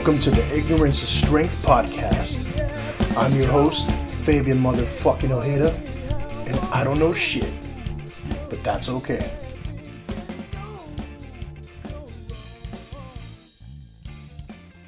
Welcome to the Ignorance is Strength podcast. I'm your host, Fabian motherfucking Ojeda, and I don't know shit, but that's okay.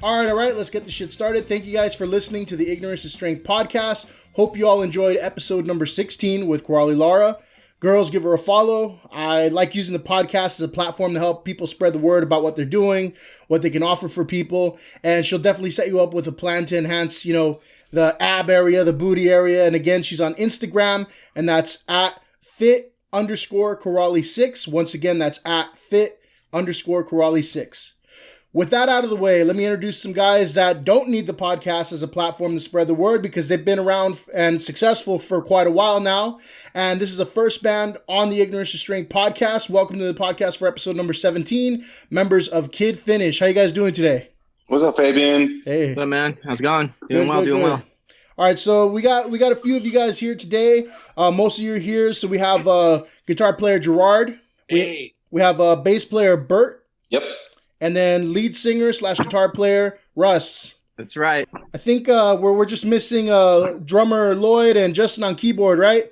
All right, let's get the shit started. Thank you guys for listening to the Ignorance is Strength podcast. Hope you all enjoyed episode number 16 with Coralie Lara. Girls, give her a follow. I like using the podcast as a platform to help people spread the word about what they're doing, what they can offer for people, and she'll definitely set you up with a plan to enhance, the ab area, the booty area. And again, she's on Instagram, and that's at fit_Coralie6. Once again, that's at fit_Coralie6. With that out of the way, let me introduce some guys that don't need the podcast as a platform to spread the word because they've been around and successful for quite a while now. And this is the first band on the Ignorance is Strength podcast. Welcome to the podcast for episode number 17, members of Kid Finish. How you guys doing today? What's up, Fabian? Hey. What's up, man? How's it going? Doing well. All right, so we got a few of you guys here today. Most of you are here. So we have guitar player Gerard. Hey. We have bass player Bert. Yep. And then lead singer / guitar player, Russ. That's right. I think we're just missing drummer Lloyd and Justin on keyboard, right?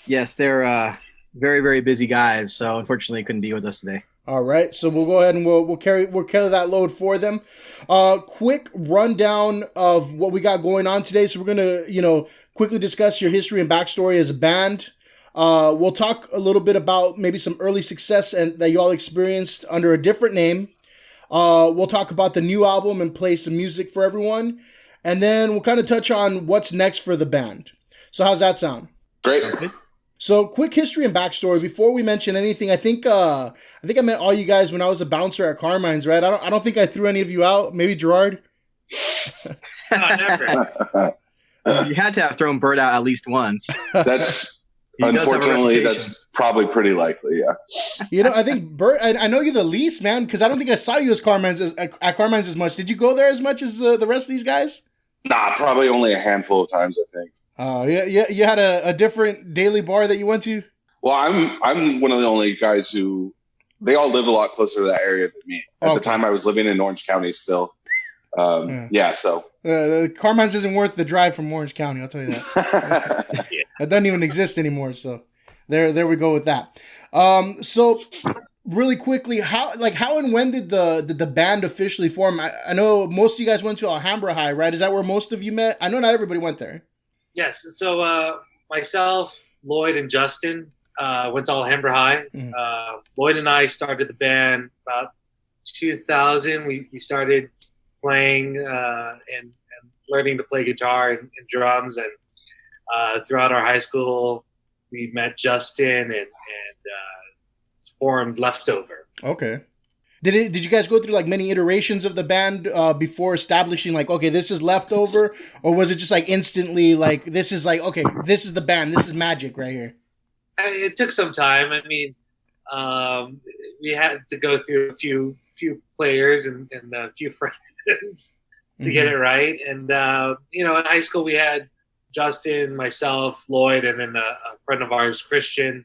Yes, they're very, very busy guys, so unfortunately couldn't be with us today. All right, so we'll go ahead and we'll carry that load for them. Quick rundown of what we got going on today. So we're gonna quickly discuss your history and backstory as a band. We'll talk a little bit about maybe some early success that you all experienced under a different name. We'll talk about the new album and play some music for everyone. And then we'll kind of touch on what's next for the band. So how's that sound? Great. So quick history and backstory. Before we mention anything, I think I met all you guys when I was a bouncer at Carmine's, right? I don't think I threw any of you out. Maybe Gerard? No, never. You had to have thrown Bert out at least once. That's unfortunately that's probably pretty likely, yeah. I think Bert, I know you the least, man, because I don't think I saw you at Carmine's as much. Did you go there as much as the rest of these guys? Nah, probably only a handful of times, I think. Oh, yeah. You had a different daily bar that you went to? Well, I'm one of the only guys who, they all live a lot closer to that area than me. At the time I was living in Orange County still. So. Carmine's isn't worth the drive from Orange County, I'll tell you that. Yeah. That doesn't even exist anymore, so there we go with that. So really quickly, how and when did the band officially form? I know most of you guys went to Alhambra High, right? Is that where most of you met? I know not everybody went there. Yes. So myself, Lloyd, and Justin went to Alhambra High. Mm-hmm. Lloyd and I started the band about 2000. We started playing and learning to play guitar and drums. And throughout our high school, we met Justin and formed Leftover. Okay. Did you guys go through like many iterations of the band before establishing like, okay, this is Leftover, or was it just like instantly like this is like, okay, this is the band, this is magic right here? It took some time. I mean, we had to go through a few players and a few friends to get it right. And in high school we had Justin, myself, Lloyd, and then a friend of ours, Christian,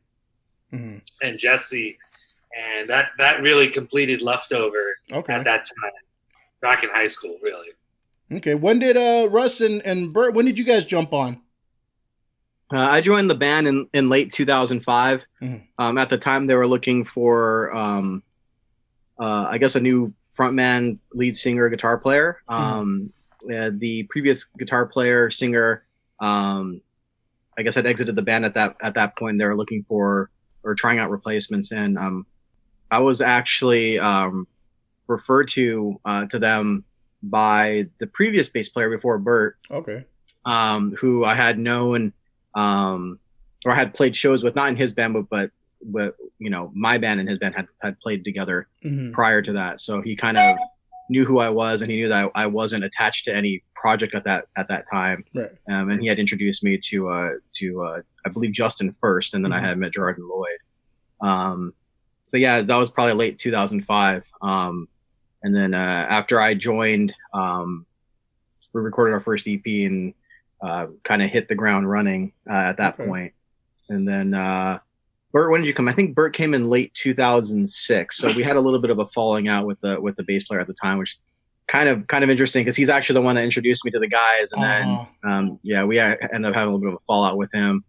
and Jesse. And that really completed Leftover at that time, back in high school, really. Okay. When did Russ and Bert, when did you guys jump on? I joined the band in late 2005. At the time, they were looking for, I guess, a new frontman, lead singer, guitar player. The previous guitar player, singer, I guess had exited the band at that point. They were looking for or trying out replacements, and I was actually referred to them by the previous bass player before Bert. Okay. Who I had known or I had played shows with, not in his band, but my band and his band had played together prior to that. So he kind of knew who I was, and he knew that I wasn't attached to any project at that time. Right. And he had introduced me to I believe Justin first, and then I had met Gerard and Lloyd. But yeah, that was probably late 2005. And then after I joined, we recorded our first EP and kind of hit the ground running at that point. And then Bert, when did you come? I think Bert came in late 2006. So we had a little bit of a falling out with the bass player at the time, which kind of interesting because he's actually the one that introduced me to the guys, and then we ended up having a little bit of a fallout with him.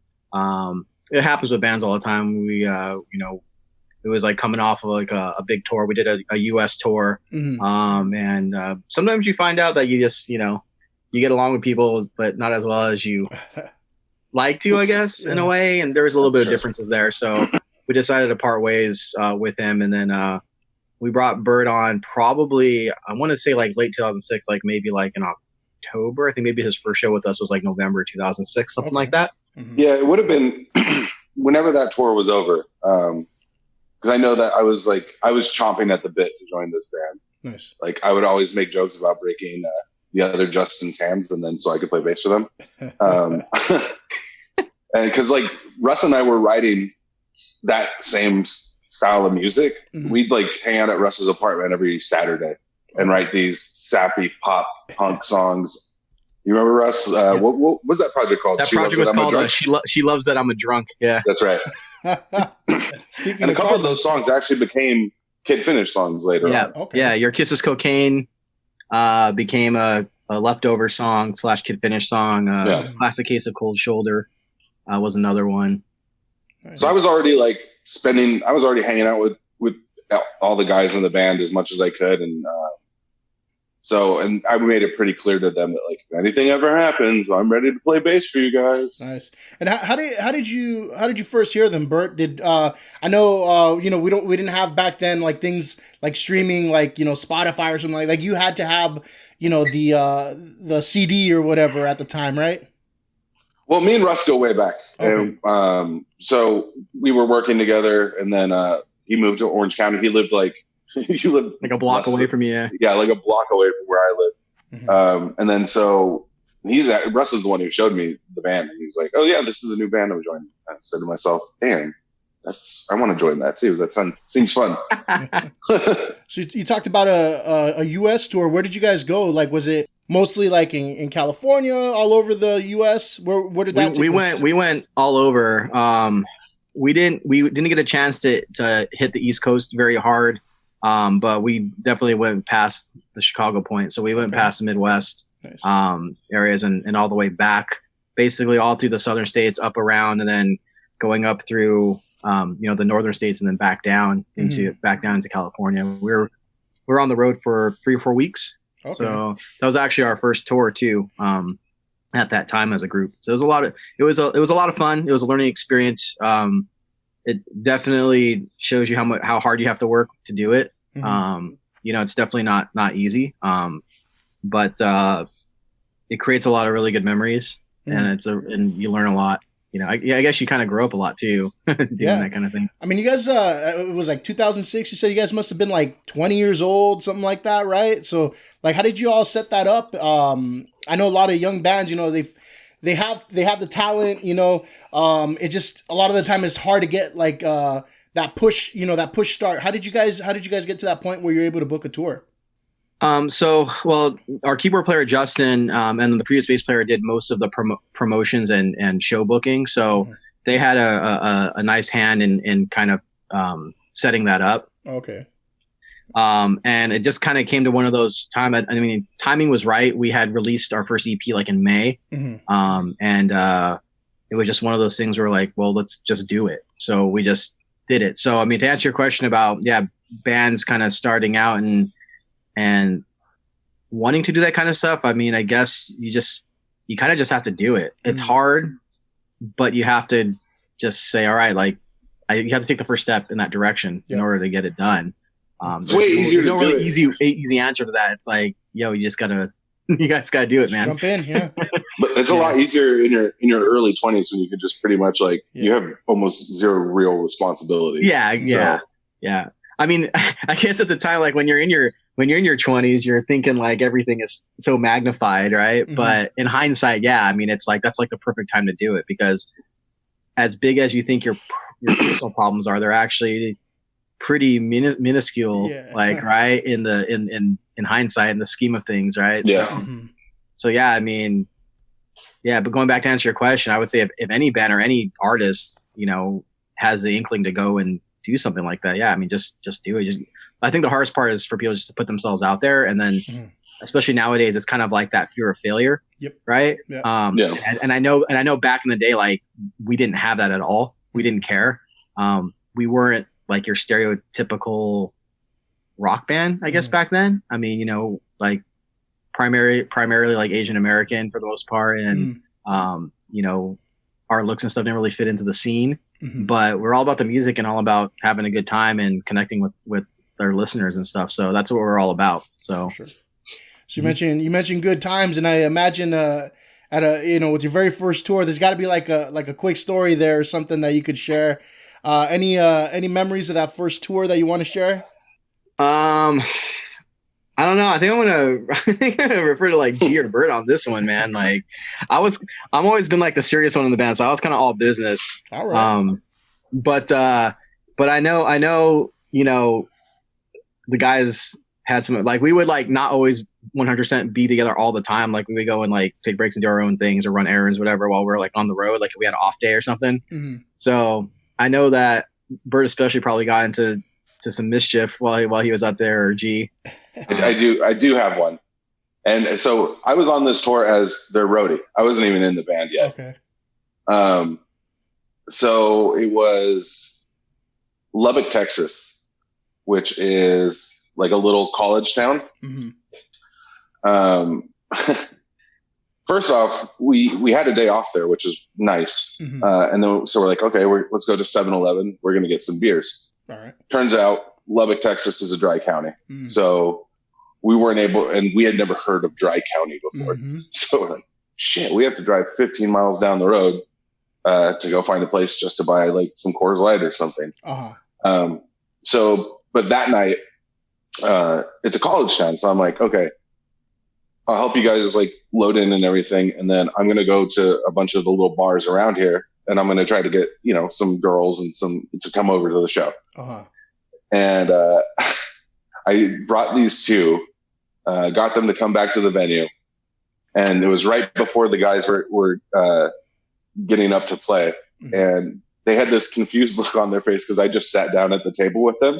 It happens with bands all the time. We it was like coming off of like a big tour. We did a US tour, and sometimes you find out that you just you get along with people, but not as well as you like to, I guess, in a way. And there was a little bit of differences there, so we decided to part ways with him, and then we brought Bert on probably, I want to say like late 2006, like maybe like in October. I think maybe his first show with us was like November 2006, something like that. Yeah, it would have been whenever that tour was over. Because I know that I was chomping at the bit to join this band. Nice. Like I would always make jokes about breaking the other Justin's hands, and then so I could play bass with them. And because like Russ and I were writing that same style of music, we'd like hang out at Russ's apartment every Saturday and write these sappy pop punk songs. You remember Russ? What was that project called? That project was called She Loves That I'm a Drunk. Yeah, that's right. And a couple of those songs actually became Kid Finish songs later on. Okay. Yeah, Your Kiss Is Cocaine became a leftover song / Kid Finish song. Classic Case of Cold Shoulder was another one. So I was already hanging out with all the guys in the band as much as I could, and I made it pretty clear to them that like if anything ever happens, I'm ready to play bass for you guys. Nice. And how did you first hear them, Bert? Did I know we didn't have back then like things like streaming like Spotify or something like you had to have the CD or whatever at the time, right? Well, me and Russ go way back. Okay. And, so we were working together, and then he moved to Orange County. He lived like a block away from you. Yeah, like a block away from where I live. And then so Russ is the one who showed me the band, and he's like, "Oh yeah, this is a new band I'm joining." I said to myself, "Damn, I want to join that too. That seems fun." So you talked about a U.S. tour. Where did you guys go? Like, was it mostly like in California, all over the U.S.? Where did that? We went all over. We didn't get a chance to hit the East Coast very hard, but we definitely went past the Chicago point. So we went past the Midwest areas and all the way back, basically all through the southern states, up around, and then going up through the northern states, and then back down into California. We were on the road for 3 or 4 weeks. Okay. So that was actually our first tour too, at that time as a group. So it was a lot of fun. It was a learning experience. It definitely shows you how hard you have to work to do it. It's definitely not easy. But it creates a lot of really good memories, and you learn a lot. I guess you kind of grow up a lot too, doing that kind of thing. I mean, you guys, it was like 2006. You said you guys must have been like 20 years old, something like that, right? So, like, how did you all set that up? I know a lot of young bands, they have the talent, it just a lot of the time it's hard to get like that push start. How did you guys get to that point where you're able to book a tour? Our keyboard player Justin and the previous bass player did most of the promotions and show booking, so they had a nice hand in kind of setting that up. Okay. And it just kind of came to one of those timing was right. We had released our first EP like in May, and it was just one of those things where like, well, let's just do it. So we just did it. So I mean, to answer your question about bands kind of starting out and wanting to do that kind of stuff, I mean, I guess you kind of just have to do it. It's hard, but you have to just say, all right, like you have to take the first step in that direction in order to get it done. It's way easier to do really easy answer to that. It's like, you guys gotta do it, man. Jump in, yeah. But it's a lot easier in your early 20s when you can just pretty much like you have almost zero real responsibilities. Yeah. I mean, I guess at the time, like when you're in your 20s, you're thinking like everything is so magnified, right? But in hindsight, I mean, it's like that's like the perfect time to do it, because as big as you think your personal problems are, they're actually pretty minuscule, like right in hindsight, in the scheme of things, right? So I mean, but going back to answer your question, I would say if any band or any artist has the inkling to go and do something like that, I mean, just do it. I think the hardest part is for people just to put themselves out there and then especially nowadays, it's kind of like that fear of failure. Yep. Right. Yeah. And I know back in the day, like we didn't have that at all. We didn't care. We weren't like your stereotypical rock band, I guess, back then. I mean, you know, like primarily like Asian American for the most part. And, you know, our looks and stuff didn't really fit into the scene, but we're all about the music and all about having a good time and connecting with our listeners and stuff. So that's what we're all about. So, sure. So you mentioned good times, and I imagine at a with your very first tour, there's got to be like a quick story there or something that you could share. Any memories of that first tour that you want to share? I don't know. I think I'm gonna refer to like G or Bert on this one, man. Like I've always been like the serious one in the band, so I was kind of all business. All right. But I know, you know, the guys had some, like we would like not always 100% be together all the time. Like we would go and like take breaks and do our own things or run errands, whatever, while we're like on the road. Like if we had an off day or something. Mm-hmm. So I know that Bert especially probably got into some mischief while he was out there, or G. I do have one. And so I was on this tour as their roadie. I wasn't even in the band yet. Okay. So it was Lubbock, Texas, which is like a little college town. Mm-hmm. First off, we had a day off there, which is nice. Mm-hmm. And then so we're like, okay, let's go to 7-Eleven. We're going to get some beers. All right. Turns out Lubbock, Texas is a dry county. Mm-hmm. So we weren't able, and we had never heard of dry county before. Mm-hmm. So we're like, shit, we have to drive 15 miles down the road to go find a place just to buy like some Coors Light or something. Uh-huh. But that night, it's a college town. So I'm like, okay, I'll help you guys like load in and everything. And then I'm going to go to a bunch of the little bars around here, and I'm going to try to get, you know, some girls and some to come over to the show. Uh-huh. And I brought these two, got them to come back to the venue. And it was right before the guys were getting up to play. Mm-hmm. And they had this confused look on their face because I just sat down at the table with them.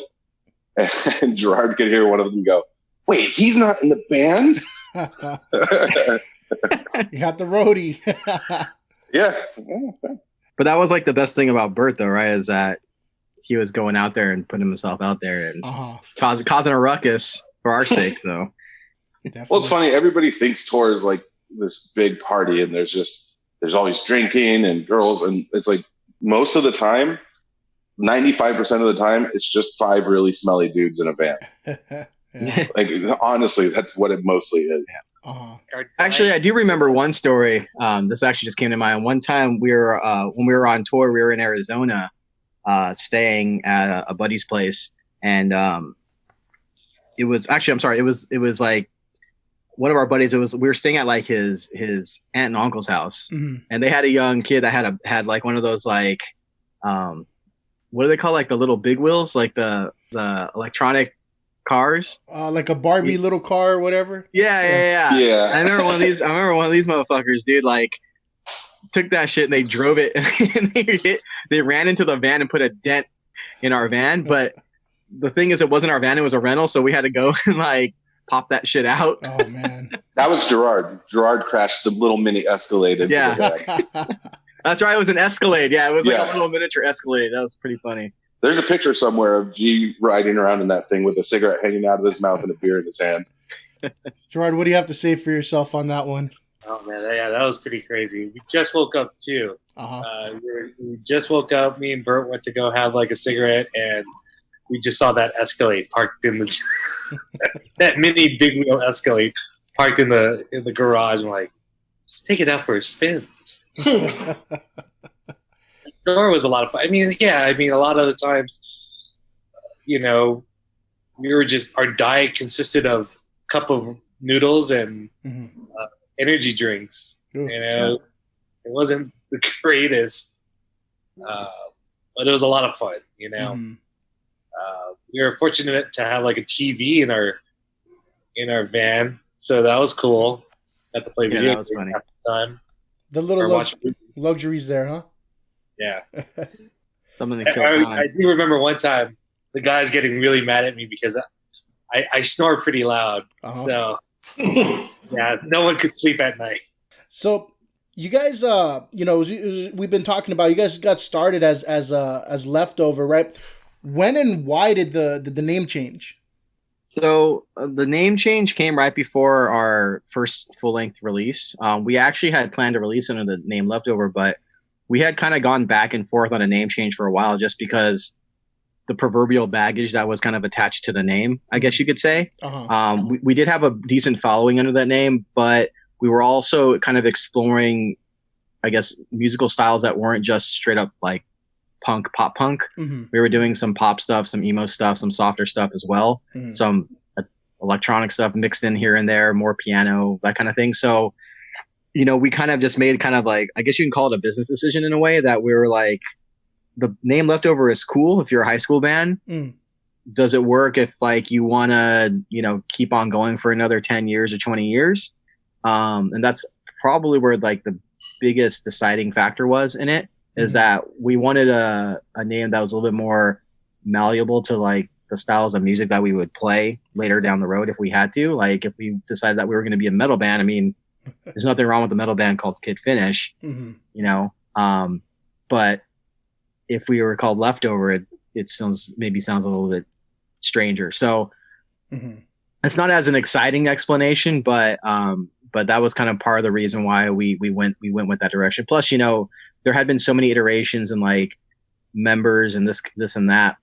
And Gerard could hear one of them go, "Wait, he's not in the band?" You got the roadie. Yeah. But that was like the best thing about Bert, though, right? Is that he was going out there and putting himself out there and causing a ruckus for our sake, though. Definitely. Well, it's funny. Everybody thinks tour is like this big party, and there's always drinking and girls, and it's like most of the time, 95% of the time, it's just 5 really smelly dudes in a van. Yeah. Like honestly, that's what it mostly is. Yeah. Uh-huh. Actually, I do remember one story. This actually just came to mind. One time we were when we were on tour, we were in Arizona, staying at a buddy's place, and it was like one of our buddies. We were staying at like his aunt and uncle's house, mm-hmm. and they had a young kid that had like one of those like what do they call, like the little big wheels, like the electronic cars, like a Barbie little car or whatever. Yeah. I remember one of these motherfuckers, dude, like took that shit and they drove it and they ran into the van and put a dent in our van. But the thing is, it wasn't our van, it was a rental, so we had to go and like pop that shit out. Oh man. That was Gerard. Gerard crashed the little mini Escalade. Yeah. That's right, it was an Escalade. Yeah, it was like a little miniature Escalade. That was pretty funny. There's a picture somewhere of G riding around in that thing with a cigarette hanging out of his mouth and a beer in his hand. Gerard, what do you have to say for yourself on that one? Oh man, yeah, that was pretty crazy. We just woke up too. We just woke up. Me and Bert went to go have like a cigarette, and we just saw that Escalade parked in the that mini big wheel Escalade parked in the garage. I'm like, let's take it out for a spin. Sure, was a lot of fun. I mean, a lot of the times, you know, our diet consisted of a cup of noodles and energy drinks. Oof, you know, It wasn't the greatest, but it was a lot of fun. You know, we were fortunate to have like a TV in our van, so that was cool. Got to play video games at the time. The little luxuries there, huh? Yeah. Something to kill time. I do remember one time the guys getting really mad at me because I snore pretty loud. Uh-huh. So Yeah, no one could sleep at night. So you guys, we've been talking about, you guys got started as Leftover, right? When and why did the name change? So the name change came right before our first full length release. We actually had planned to release under the name Leftover, but we had kind of gone back and forth on a name change for a while, just because the proverbial baggage that was kind of attached to the name, I guess you could say. Uh-huh. We did have a decent following under that name, but we were also kind of exploring, I guess, musical styles that weren't just straight up like pop punk. Mm-hmm. We were doing some pop stuff, some emo stuff, some softer stuff as well, Mm-hmm. some electronic stuff mixed in here and there, more piano, that kind of thing. So, we kind of just made kind of like, I guess you can call it a business decision in a way, that we were like, the name Leftover is cool if you're a high school band. Mm. Does it work if like you want to, keep on going for another 10 years or 20 years? And that's probably where like the biggest deciding factor was in it, is that we wanted a name that was a little bit more malleable to like the styles of music that we would play later down the road if we had to. Like if we decided that we were going to be a metal band, I mean, there's nothing wrong with a metal band called Kid Finish, but if we were called Leftover, it sounds a little bit stranger. So it's not as an exciting explanation, but that was kind of part of the reason why we went with that direction. Plus, there had been so many iterations and like members and this and that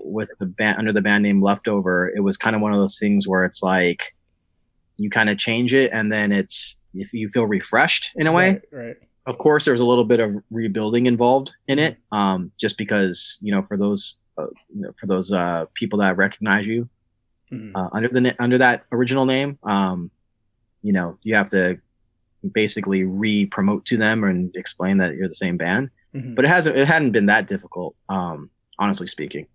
with the band under the band name Leftover. It was kind of one of those things where it's like you kind of change it, and then if you feel refreshed in a way. Right. Of course, there's a little bit of rebuilding involved in it, just because for those people that recognize you under that original name, you have to basically re-promote to them and explain that you're the same band. But it hadn't been that difficult, honestly speaking.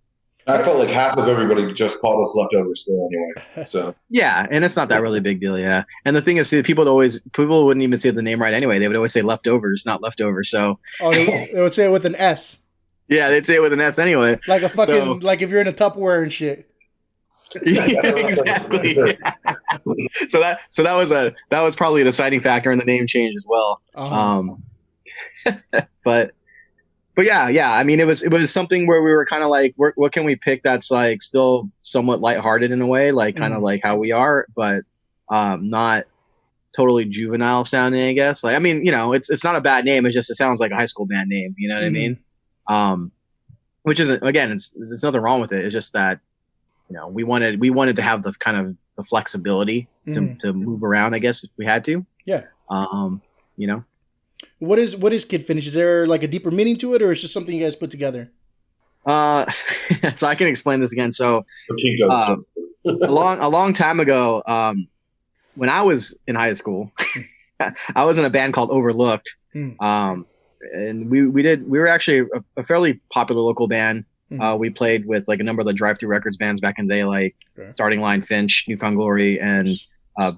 I felt like half of everybody just called us Leftovers still anyway. So yeah, and it's not that really big deal, yeah. And the thing is, people wouldn't even say the name right anyway. They would always say Leftovers, not Leftovers. So they would say it with an S. Yeah, they'd say it with an S anyway. Like a fucking like if you're in a Tupperware and shit. Yeah, exactly. So that was probably the deciding factor in the name change as well. But yeah. I mean, it was something where we were kind of like, what can we pick that's like still somewhat lighthearted in a way, like kind of like how we are, but not totally juvenile sounding, I guess. Like, I mean, it's not a bad name. It sounds like a high school band name. You know what I mean? Which isn't, again, there's nothing wrong with it. It's just that we wanted to have the kind of the flexibility to move around, I guess, if we had to. Yeah. What is Kid Finish? Is there like a deeper meaning to it, or is it just something you guys put together? So I can explain this again. So a long time ago, when I was in high school, I was in a band called Overlooked. And we were actually a fairly popular local band. We played with like a number of the Drive-Thru Records bands back in the day, like Starting Line, Finch, New Found Glory, and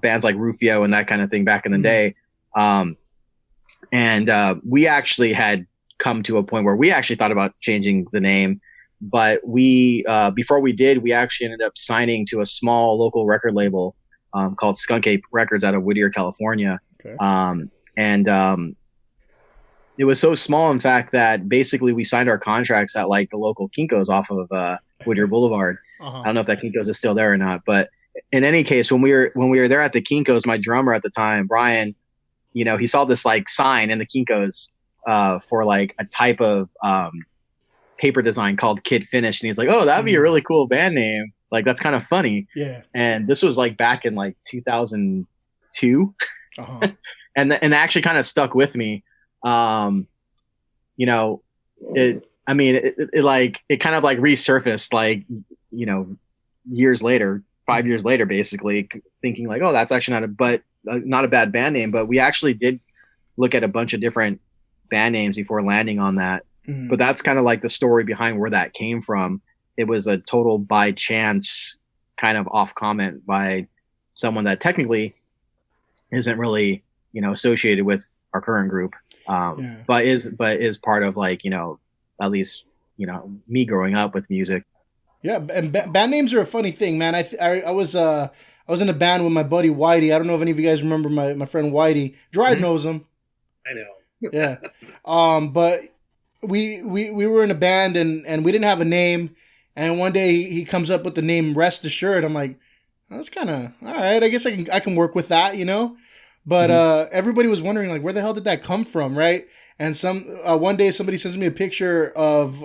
bands like Rufio and that kind of thing back in the day. And we actually had come to a point where we actually thought about changing the name, but we before we did, we actually ended up signing to a small local record label called Skunk Ape Records out of Whittier, California. It was so small, in fact, that basically we signed our contracts at like the local Kinko's off of Whittier Boulevard. I don't know if that Kinko's is still there or not, but in any case, when we were there at the Kinko's, my drummer at the time, Brian, he saw this like sign in the Kinko's for like a type of paper design called Kid Finish, and he's like, "Oh, that'd be a really cool band name. Like that's kind of funny." Yeah. And this was like back in like 2002, and it actually kind of stuck with me. It kind of like resurfaced like, years later, 5 years later, basically thinking like, oh, that's actually not a bad band name. But we actually did look at a bunch of different band names before landing on that. But that's kind of like the story behind where that came from. It was a total by chance kind of off comment by someone that technically isn't really, associated with our current group. But is part of like, at least, me growing up with music. Yeah. And band names are a funny thing, man. I was I was in a band with my buddy Whitey. I don't know if any of you guys remember my friend Whitey. Gerard knows him. I know. Yeah. But we were in a band and we didn't have a name. And one day he comes up with the name Rest Assured. I'm like, oh, that's kind of all right. I guess I can work with that, you know. But everybody was wondering like, where the hell did that come from, right? And one day somebody sends me a picture of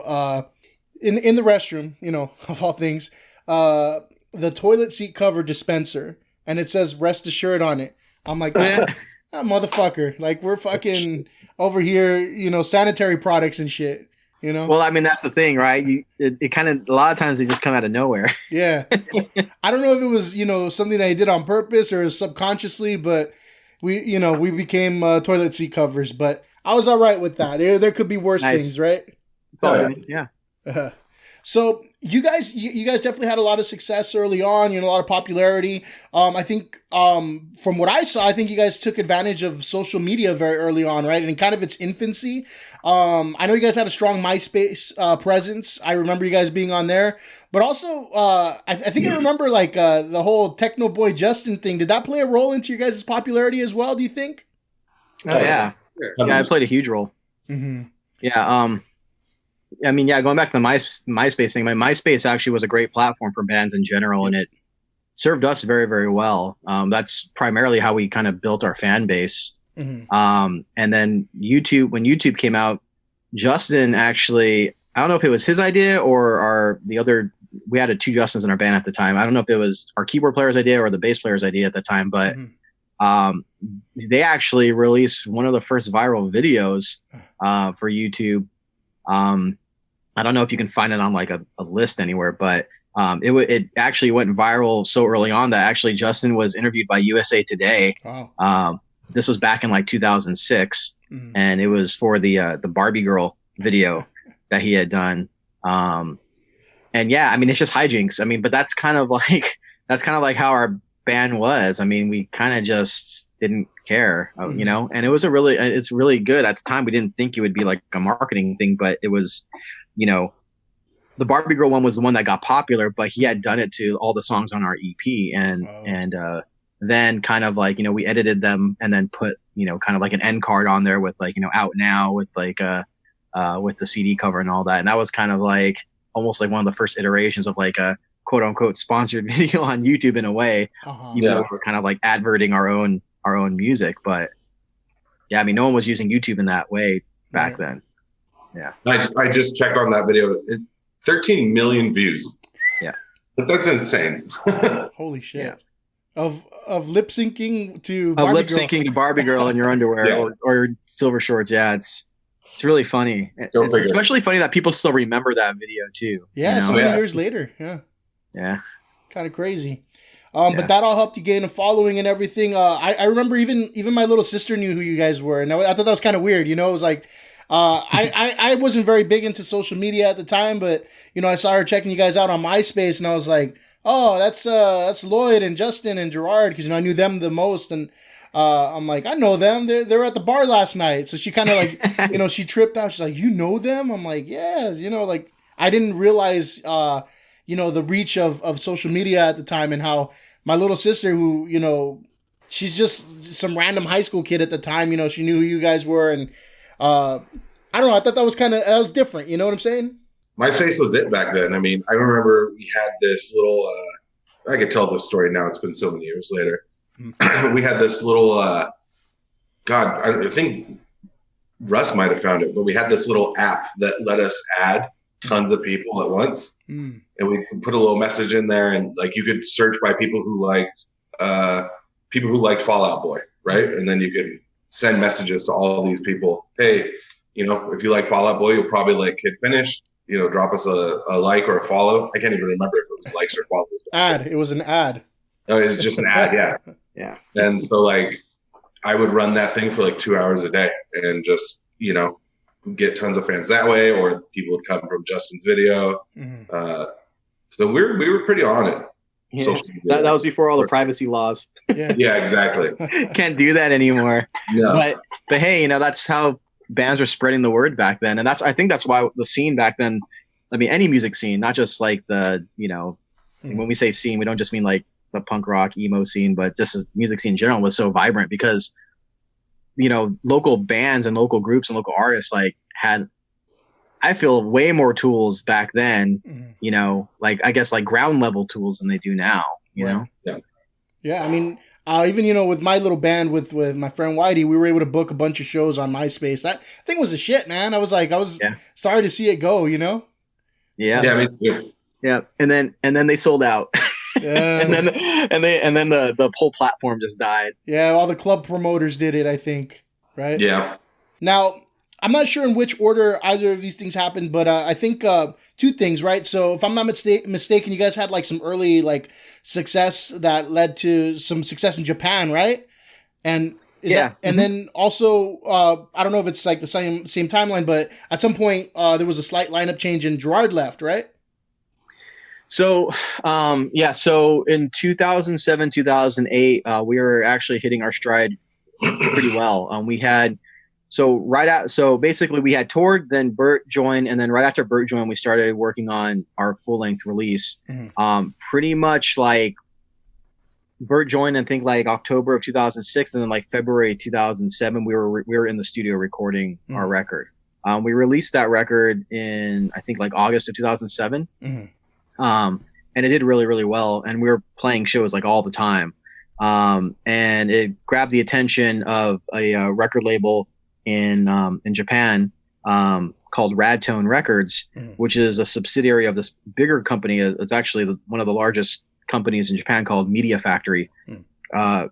in the restroom, you know, of all things, the toilet seat cover dispenser, and it says Rest Assured on it. I'm like, that motherfucker. Like, we're fucking over here, you know, sanitary products and shit, you know? Well, I mean, that's the thing, right? It kind of, a lot of times they just come out of nowhere. Yeah. I don't know if it was, you know, something that he did on purpose or subconsciously, but we became toilet seat covers, but I was all right with that. There could be worse things, right? It's all good. Yeah. So you guys definitely had a lot of success early on, you know, a lot of popularity. I think from what I saw, I think you guys took advantage of social media very early on, right? And in kind of its infancy. I know you guys had a strong MySpace presence. I remember you guys being on there. But also, I think I remember like the whole Techno Boy Justin thing. Did that play a role into your guys' popularity as well, do you think? Oh, yeah. Yeah, it played a huge role. Mm-hmm. Yeah. I mean, yeah, going back to the MySpace thing, my MySpace actually was a great platform for bands in general, and it served us very, very well. That's primarily how we kind of built our fan base. Mm-hmm. And then when YouTube came out, Justin actually, I don't know if it was his idea or we had two Justins in our band at the time. I don't know if it was our keyboard player's idea or the bass player's idea at the time, but they actually released one of the first viral videos for YouTube. I don't know if you can find it on like a list anywhere, but it actually went viral so early on that actually Justin was interviewed by USA Today. Wow. This was back in like 2006, and it was for the Barbie girl video that he had done. And yeah, I mean, it's just hijinks. I mean, but that's kind of like how our band was. I mean, we kind of just didn't care, you know, and it's really good. At the time, we didn't think it would be like a marketing thing, but it was, you know, the Barbie girl one was the one that got popular, but he had done it to all the songs on our EP, and then kind of like, you know, we edited them and then put, you know, kind of like an end card on there with like, you know, out now with like with the CD cover and all that, and that was kind of like almost like one of the first iterations of like a quote unquote sponsored video on YouTube in a way, even though we're kind of like adverting our own music. But yeah, I mean, no one was using YouTube in that way back then. Yeah. I just checked on that video. 13 million views. Yeah. But that's insane. Holy shit. Yeah. Of lip syncing to Barbie girl in your underwear or silver shorts. Yeah, it's really funny. It's especially funny that people still remember that video too. Yeah, you know? So many years later. Yeah. Yeah. Kind of crazy. But that all helped you gain a following and everything. I remember even my little sister knew who you guys were, and I thought that was kind of weird. You know, it was like I wasn't very big into social media at the time, but you know, I saw her checking you guys out on MySpace, and I was like, oh, that's Lloyd and Justin and Gerard, because you know I knew them the most, and I'm like, I know them. They're at the bar last night. So she kind of like, you know, she tripped out. She's like, you know them? I'm like, yeah. You know, like I didn't realize, you know, the reach of social media at the time, and how my little sister, who, you know, she's just some random high school kid at the time, you know, she knew who you guys were, and I don't know. I thought that was different. You know what I'm saying? MySpace was it back then. I mean, I remember we had this little, I could tell this story now. It's been so many years later. We had this little, I think Russ might have found it, but we had this little app that let us add tons of people at once. And we put a little message in there, and like you could search by people who liked Fall Out Boy, right? And then you could send messages to all these people. Hey, you know, if you like Fall Out Boy, you'll probably like Kid Finish. You know, drop us a like or a follow. I can't even remember if it was likes or follows. Ad. It was an ad. Oh, it was just an ad. Yeah. Yeah. And so like, I would run that thing for like 2 hours a day and just, you know, get tons of fans that way, or people would come from Justin's video. So we were pretty on it. Yeah. That was before all the privacy laws. Yeah, exactly. Can't do that anymore. No. But hey, you know, that's how bands were spreading the word back then. And I think that's why the scene back then, I mean, any music scene, not just like the, you know, when we say scene, we don't just mean like the punk rock emo scene, but just the music scene in general was so vibrant because, you know, local bands and local groups and local artists like had, I feel, way more tools back then, you know, like I guess like ground level tools than they do now, you know? Yeah. I mean, even, you know, with my little band with my friend Whitey, we were able to book a bunch of shows on MySpace. That thing was a shit, man. I was sorry to see it go, you know? Yeah. Yeah, me too. Yeah. And then they sold out. Yeah. and then the whole platform just died. Yeah, all the club promoters did it, I think. Right? Yeah. Now, I'm not sure in which order either of these things happened, but I think two things, right? So if I'm not mistaken, you guys had like some early like success that led to some success in Japan, right? And then also I don't know if it's like the same timeline, but at some point there was a slight lineup change and Gerard left, right? So so in 2007, 2008, we were actually hitting our stride pretty well. Basically we had toured, then Bert joined, and then right after Bert joined, we started working on our full-length release. Pretty much like Bert joined, I think like October of 2006, and then like February 2007, we were in the studio recording our record. We released that record in I think like August of 2007, and it did really, really well, and we were playing shows like all the time, and it grabbed the attention of a record label in Japan called Radtone Records, which is a subsidiary of this bigger company. It's actually one of the largest companies in Japan called Media Factory.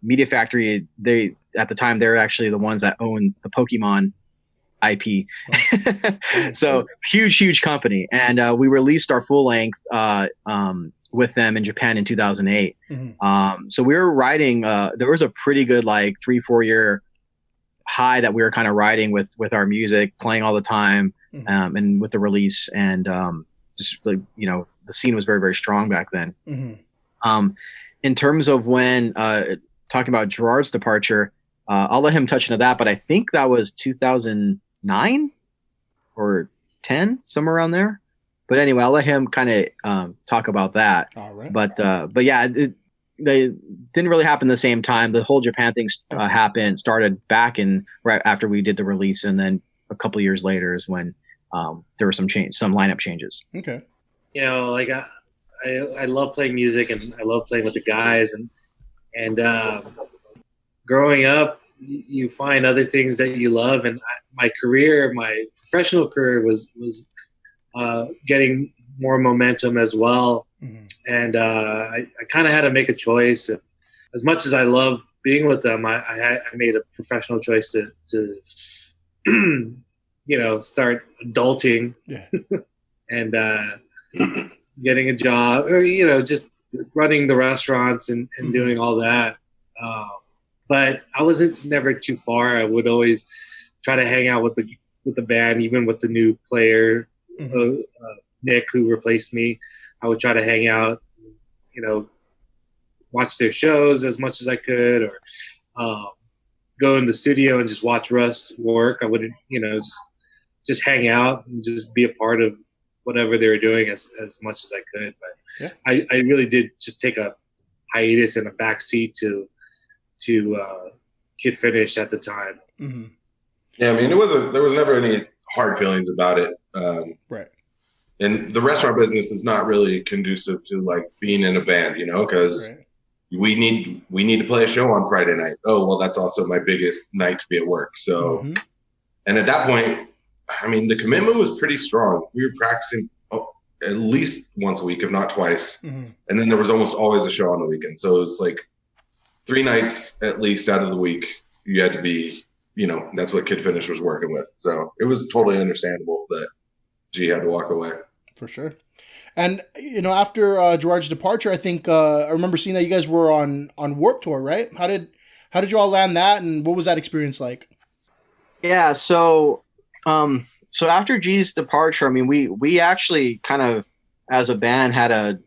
Media Factory, they at the time they're actually the ones that own the Pokemon IP. So huge company, and we released our full length with them in Japan in 2008. So we were riding. There was a pretty good like 3-4 year high that we were kind of riding with our music, playing all the time, and with the release, and just like, you know, the scene was very, very strong back then. In terms of when talking about Gerard's departure, I'll let him touch into that, but I think that was 2009 or 10, somewhere around there. But anyway, I'll let him kind of talk about that. All right. But yeah, they didn't really happen the same time. The whole Japan thing started back in right after we did the release, and then a couple of years later is when there were some lineup changes. Okay. You know, like I love playing music, and I love playing with the guys, and growing up, you find other things that you love, and my professional career was getting more momentum as well. And I kind of had to make a choice. As much as I love being with them, I made a professional choice to you know, start adulting and getting a job, or, you know, just running the restaurants and doing all that. But I wasn't never too far. I would always try to hang out with the band, even with the new player, Nick, who replaced me. I would try to hang out, you know, watch their shows as much as I could, or go in the studio and just watch Russ work. I wouldn't, you know, just hang out and just be a part of whatever they were doing as much as I could. But I really did just take a hiatus and a back seat to Kid Finish at the time. Yeah, I mean, there was never any hard feelings about it. Right. And the restaurant business is not really conducive to like being in a band, you know, because we need to play a show on Friday night. Oh, well, that's also my biggest night to be at work. So, and at that point, I mean, the commitment was pretty strong. We were practicing at least once a week, if not twice. And then there was almost always a show on the weekend. So it was like 3 nights at least out of the week. You had to be, you know, that's what Kid Finish was working with. So it was totally understandable that G had to walk away. For sure. And, you know, after Gerard's departure, I think I remember seeing that you guys were on Warped Tour, right? How did you all land that, and what was that experience like? Yeah, so after G's departure, I mean, we actually kind of, as a band, had a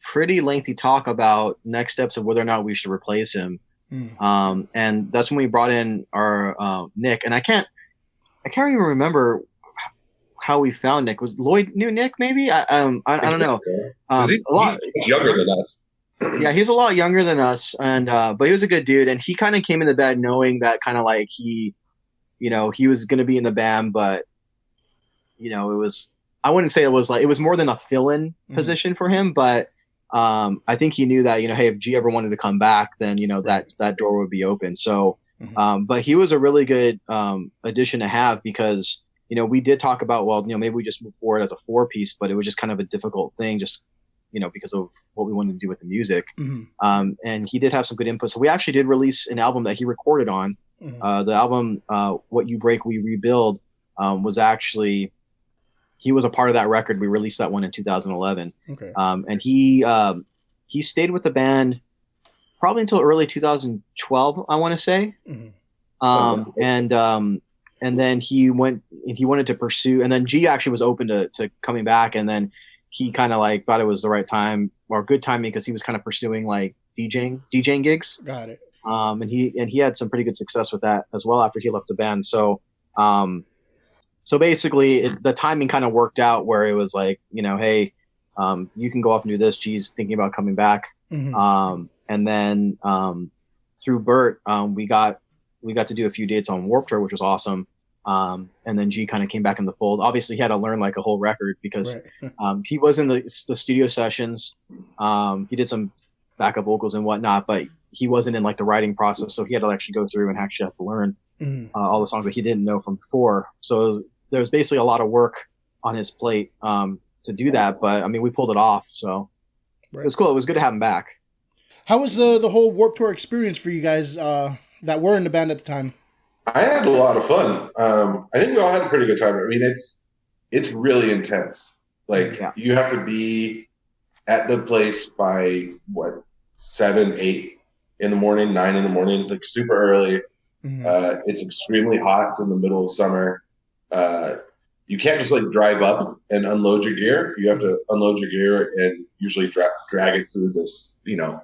pretty lengthy talk about next steps of whether or not we should replace him. And that's when we brought in our Nick, and I can't even remember how we found Nick. Was Lloyd knew Nick? Maybe I don't know. He's younger than us. Yeah, he's a lot younger than us, and but he was a good dude, and he kind of came in the band knowing that kind of like he was going to be in the band, but it was, I wouldn't say it was like, it was more than a fill-in position for him, but I think he knew that, hey, if G ever wanted to come back, then that door would be open. So but he was a really good addition to have, because we did talk about, well, maybe we just move forward as a 4-piece, but it was just kind of a difficult thing, just because of what we wanted to do with the music. And he did have some good input. So we actually did release an album that he recorded on. The album, What You Break, We Rebuild, was actually, he was a part of that record. We released that one in 2011. Okay. And he stayed with the band probably until early 2012, I want to say. And then he wanted to pursue, and then G actually was open to coming back. And then he kind of like thought it was the right time or good timing, because he was kind of pursuing like DJing gigs. Got it. And he had some pretty good success with that as well after he left the band. So basically the timing kind of worked out where it was like, hey, you can go off and do this. G's thinking about coming back. And then through Bert, we got to do a few dates on Warped Tour, which was awesome. And then G kind of came back in the fold. Obviously, he had to learn like a whole record, because he was in the studio sessions. He did some backup vocals and whatnot, but he wasn't in like the writing process. So he had to actually go through and actually have to learn all the songs that he didn't know from before. So there was basically a lot of work on his plate to do that. But I mean, we pulled it off. So it was cool. It was good to have him back. How was the whole Warped Tour experience for you guys that were in the band at the time? I had a lot of fun. I think we all had a pretty good time. I mean, it's really intense. Like you have to be at the place by 7, 8 in the morning, 9 in the morning, like super early. It's extremely hot. It's in the middle of summer. You can't just like drive up and unload your gear. You have to unload your gear and usually drag it through this, the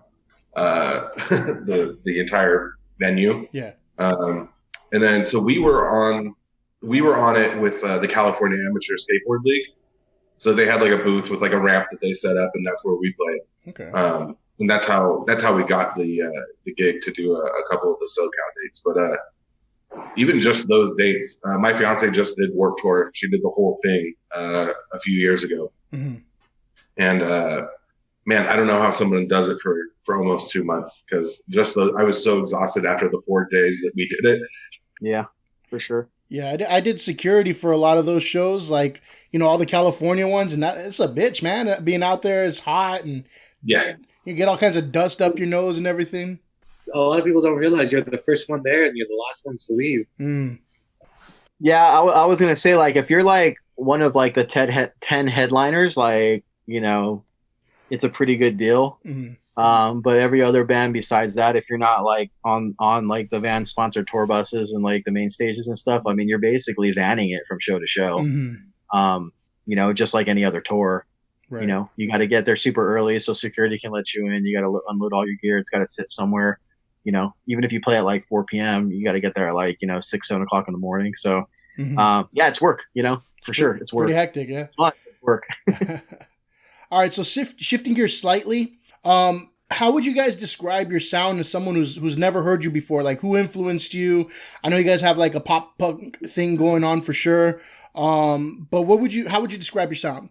entire venue. Yeah. And then so we were on it with the California Amateur Skateboard League. So they had like a booth with like a ramp that they set up, and that's where we played. Okay. And that's how we got the gig to do a couple of the SoCal dates. But even just those dates, my fiance just did Warped Tour. She did the whole thing a few years ago. And man, I don't know how someone does it for almost 2 months, because I was so exhausted after the 4 days that we did it. Yeah, for sure. Yeah, I did security for a lot of those shows, like all the California ones, and it's a bitch, man. Being out there is hot, and you get all kinds of dust up your nose and everything. A lot of people don't realize you're the first one there and you're the last ones to leave. Yeah, I was gonna say, like, if you're like one of like the 10 headliners, like it's a pretty good deal. But every other band besides that, if you're not like on like the van sponsored tour buses and like the main stages and stuff, I mean, you're basically vanning it from show to show. Just like any other tour. Right. You got to get there super early so security can let you in. You got to unload all your gear. It's got to sit somewhere. Even if you play at like 4 p.m., you got to get there at like 6, 7 o'clock in the morning. So it's work. For sure, it's work. Pretty hectic, yeah. It's work. All right, so shifting gears slightly. How would you guys describe your sound to someone who's never heard you before? Like, who influenced you? I know you guys have like a pop punk thing going on for sure. But how would you describe your sound?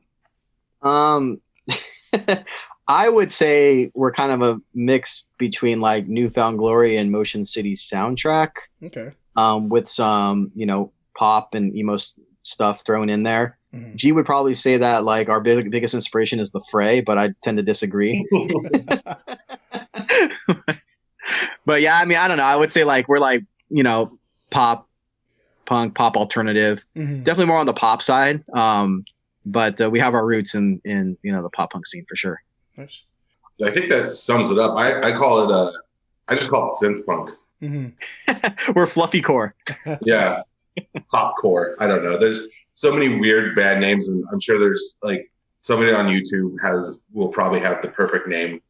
I would say we're kind of a mix between like Newfound Glory and Motion City Soundtrack. Okay. With some, pop and emo stuff thrown in there. G would probably say that like our biggest inspiration is the Fray, but I tend to disagree. But yeah, I mean, I don't know. I would say like we're like, pop, punk, pop alternative. Definitely more on the pop side. But we have our roots in the pop punk scene for sure. Nice. I think that sums it up. I call it I just call it synth punk. We're fluffy core. Yeah. Pop core. I don't know. There's so many weird bad names, and I'm sure there's like somebody on YouTube will probably have the perfect name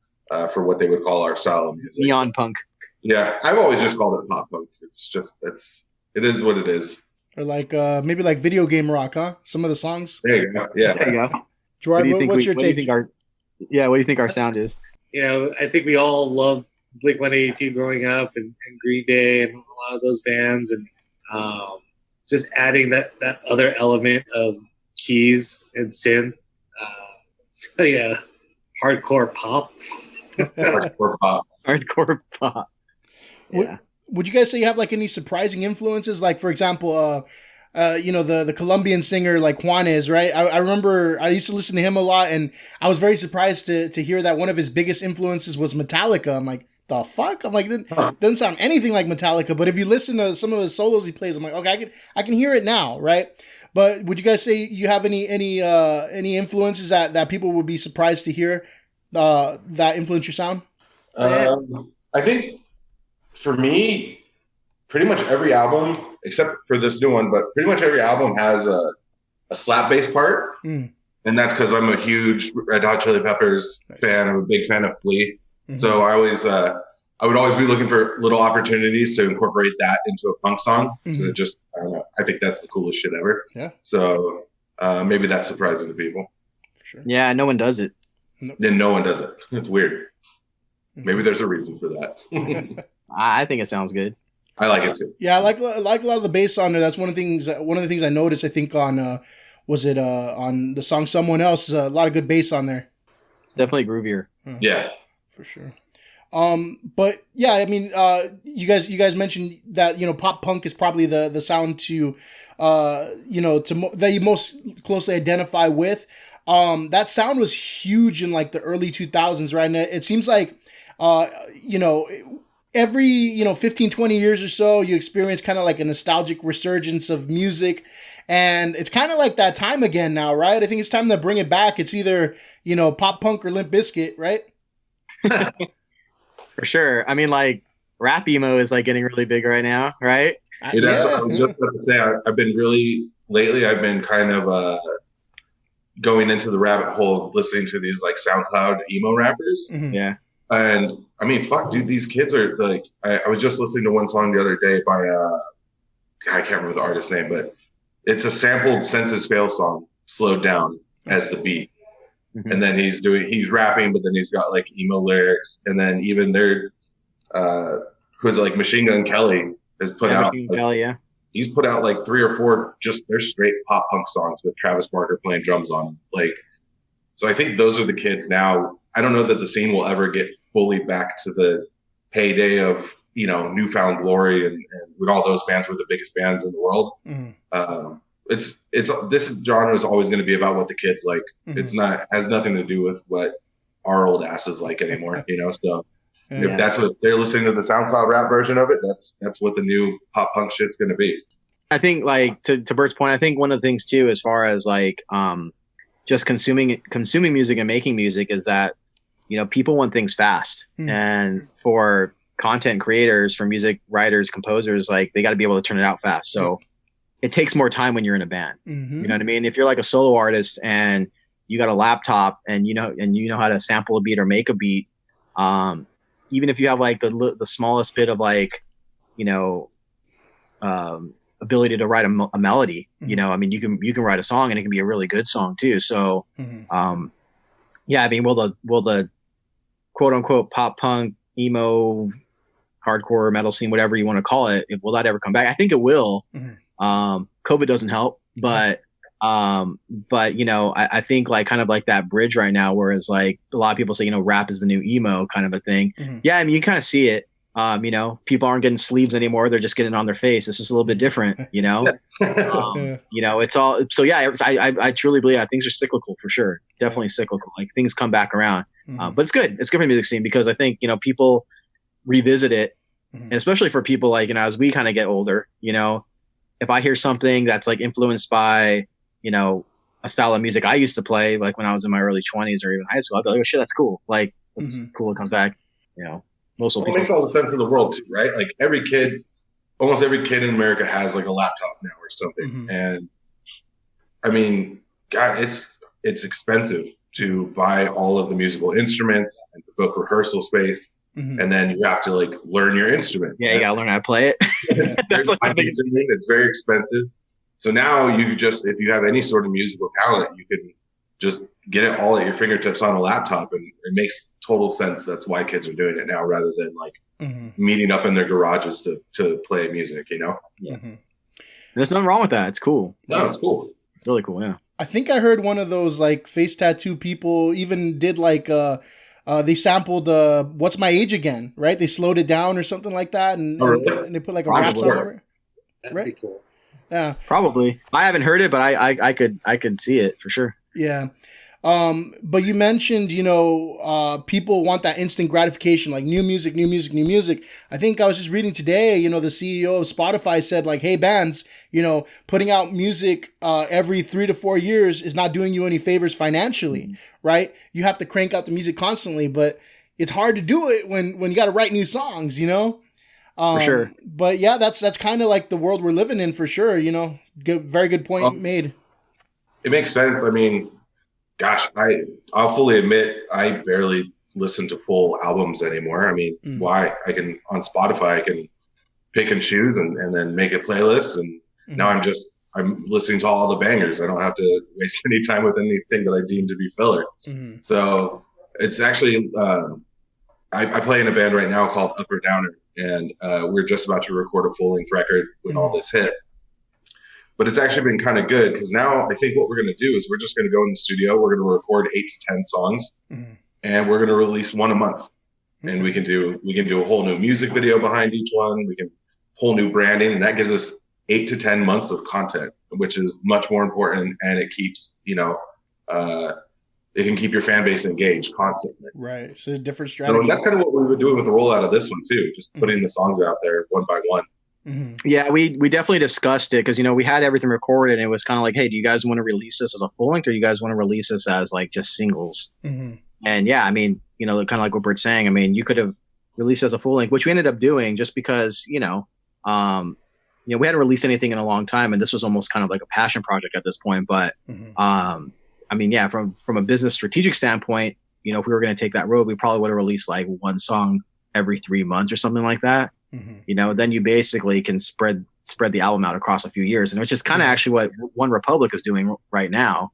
for what they would call our style of music. Neon punk. Yeah, I've always just called it pop punk. It is what it is. Or like maybe like video game rock, huh? Some of the songs. There you go. Yeah. There you go. Gerard, what's your take? What do you think our sound is? I think we all loved Blink-182 growing up, and Green Day, and a lot of those bands, and just adding that other element of keys and synth. So yeah, hardcore pop. Hardcore pop. Hardcore pop. Yeah. Would you guys say you have like any surprising influences? Like, for example, the Colombian singer like Juanes, right? I remember I used to listen to him a lot, and I was very surprised to hear that one of his biggest influences was Metallica. I'm like, the fuck? I'm like, it doesn't sound anything like Metallica. But if you listen to some of the solos he plays, I'm like, okay, I can hear it now, right? But would you guys say you have any influences that people would be surprised to hear that influence your sound? I think for me, pretty much every album, except for this new one, but pretty much every album has a slap bass part. And that's because I'm a huge Red Hot Chili Peppers fan. I'm a big fan of Flea. Mm-hmm. So I would always be looking for little opportunities to incorporate that into a punk song, because it just, I don't know, I think that's the coolest shit ever. Yeah. So maybe that's surprising to people. For sure. Yeah, no one does it. Then no one does it. It's weird. Maybe there's a reason for that. I think it sounds good. I like it too. Yeah, I like a lot of the bass on there. That's one of the things I noticed. I think on on the song "Someone Else," a lot of good bass on there. It's definitely groovier. Yeah, for sure. But yeah, I mean, you guys mentioned that pop punk is probably the sound to that you most closely identify with. That sound was huge in like the early 2000s, right? And it seems like every 15, 20 years or so, you experience kind of like a nostalgic resurgence of music. And it's kind of like that time again now, right? I think it's time to bring it back. It's either, pop punk or Limp Bizkit, right? For sure. I mean, like, rap emo is like getting really big right now, right? I was just about to say, I've been kind of going into the rabbit hole of listening to these like SoundCloud emo rappers. Mm-hmm. Yeah. And I mean, fuck, dude, these kids are like, I was just listening to one song the other day by, I can't remember the artist's name, but it's a sampled Census Fail song, slowed down as the beat. Mm-hmm. And then he's rapping, but then he's got like emo lyrics. And then even who's like Machine Gun Kelly has put out, Kelly, yeah. He's put out like 3 or 4, they're straight pop punk songs with Travis Barker playing drums on them. Like, so I think those are the kids now. I don't know that the scene will ever get fully back to the heyday of, Newfound Glory and when all those bands were the biggest bands in the world. Mm-hmm. This genre is always going to be about what the kids like. Mm-hmm. It's has nothing to do with what our old asses like anymore, so if that's what they're listening to, the SoundCloud rap version of it, that's what the new pop punk shit's going to be. I think like to Bert's point, I think one of the things too, as far as like, just consuming music and making music, is that, people want things fast. Mm-hmm. And for content creators, for music writers, composers, like they got to be able to turn it out fast. So it takes more time when you're in a band. Mm-hmm. You know what I mean? If you're like a solo artist and you got a laptop and you know how to sample a beat or make a beat, even if you have like the smallest bit of like, ability to write a melody, mm-hmm. I mean, you can write a song and it can be a really good song too. So, mm-hmm. Yeah, I mean, will the quote unquote pop punk, emo, hardcore metal scene, whatever you want to call it, will that ever come back? I think it will. Mm-hmm. COVID doesn't help, but I think like kind of like that bridge right now, whereas like a lot of people say, rap is the new emo kind of a thing. Mm-hmm. Yeah, I mean, you kind of see it. People aren't getting sleeves anymore; they're just getting it on their face. This is a little bit different, It's all so. Yeah, I truly believe things are cyclical for sure. Definitely cyclical. Like things come back around, but it's good. It's good for the music scene because I think people revisit it, and especially for people like as we kind of get older, if I hear something that's like influenced by a style of music I used to play, like when I was in my early 20s or even high school, I'd be like, oh shit, that's cool. Like it's cool. It comes back, Most it makes all the sense in the world too, right? Like almost every kid in America has like a laptop now or something. Mm-hmm. And I mean, God, it's expensive to buy all of the musical instruments and to book rehearsal space. Mm-hmm. And then you have to like learn your instrument. Yeah, you gotta learn how to play it. It's very expensive. So now if you have any sort of musical talent, you can just get it all at your fingertips on a laptop, and it makes total sense that's why kids are doing it now rather than like Mm-hmm. meeting up in their garages to play music, Mm-hmm. There's nothing wrong with that. It's cool. No, it's cool. It's really cool. Yeah. I think I heard one of those like face tattoo people even did like they sampled "What's My Age Again," right? They slowed it down or something like that, and they put like a rap song over it. That'd Right. be cool. Yeah, Probably. I haven't heard it, but I could see it for sure. yeah. But you mentioned, people want that instant gratification, like new music, new music, new music. I think I was just reading today, the CEO of Spotify said like, hey, bands, putting out music every 3 to 4 years is not doing you any favors financially, right? You have to crank out the music constantly, but it's hard to do it when you got to write new songs, For sure. But yeah, that's kind of like the world we're living in for sure, very good point made. It makes sense. I mean, gosh, I'll fully admit I barely listen to full albums anymore. I mean, why? On Spotify I can pick and choose and then make a playlist, and now I'm listening to all the bangers. I don't have to waste any time with anything that I deem to be filler. Mm-hmm. So it's actually I play in a band right now called Upper Downer, and we're just about to record a full-length record when all this hit. But it's actually been kind of good because now I think what we're going to do is we're just going to go in the studio. We're going to record 8 to 10 songs, and we're going to release one a month. Okay. And we can do a whole new music video behind each one. We can whole new branding, and that gives us 8 to 10 months of content, which is much more important. And it keeps it can keep your fan base engaged constantly. Right. So different strategy. So that's kind of what we were doing with the rollout of this one too, just putting the songs out there one by one. Mm-hmm. Yeah, we definitely discussed it because we had everything recorded and it was kind of like, hey, do you guys want to release this as a full length or do you guys want to release this as like just singles? Mm-hmm. And yeah, I mean, kind of like what Bert's saying. I mean, you could have released as a full length, which we ended up doing just because we hadn't released anything in a long time, and this was almost kind of like a passion project at this point. But I mean, yeah, from a business strategic standpoint, if we were going to take that road, we probably would have released like one song every 3 months or something like that. Then you basically can spread the album out across a few years, and which is kind of actually what One Republic is doing right now.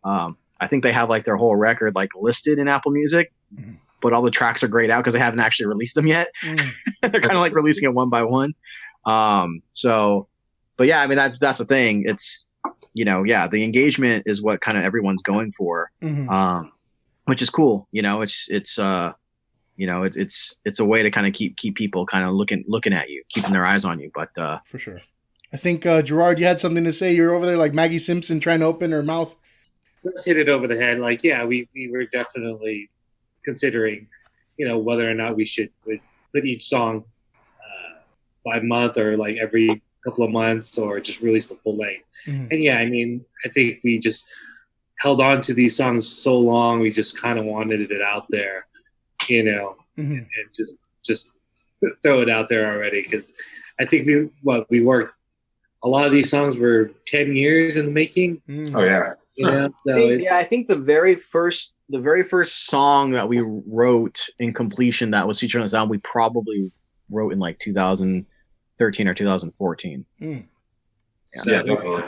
I think they have like their whole record like listed in Apple Music, but all the tracks are grayed out because they haven't actually released them yet. They're kind of like releasing it one by one. But yeah, I mean that's the thing. It's the engagement is what kind of everyone's going for, which is cool. It's a way to kind of keep people kind of looking at you, keeping their eyes on you. But for sure, I think Gerard, you had something to say. You're over there like Maggie Simpson trying to open her mouth. Let's hit it over the head. Like, yeah, we were definitely considering, whether or not we should put each song by month or like every couple of months or just release the full length. And yeah, I mean, I think we just held on to these songs so long. We just kind of wanted it out there. And just throw it out there already because I think we worked. A lot of these songs were 10 years in the making. Oh yeah, I think the very first song that we wrote in completion that was featured on this album, we probably wrote in like 2013 or 2014. Yeah, definitely.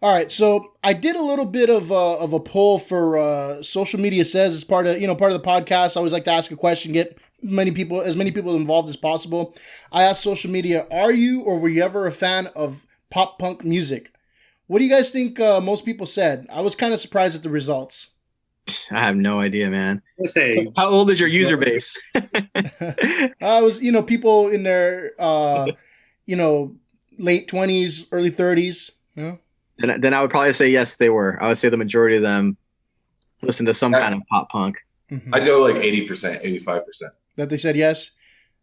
All right, so I did a little bit of a poll for Social Media Says as part of the podcast. I always like to ask a question, get as many people involved as possible. I asked Social Media, are you or were you ever a fan of pop punk music? What do you guys think most people said? I was kind of surprised at the results. I have no idea, man. Let's say, how old is your user base? I was, people in their, late 20s, early 30s. Then I would probably say yes, they were. I would say the majority of them listen to some kind of pop punk. I'd go like 80%, 85%. That they said yes?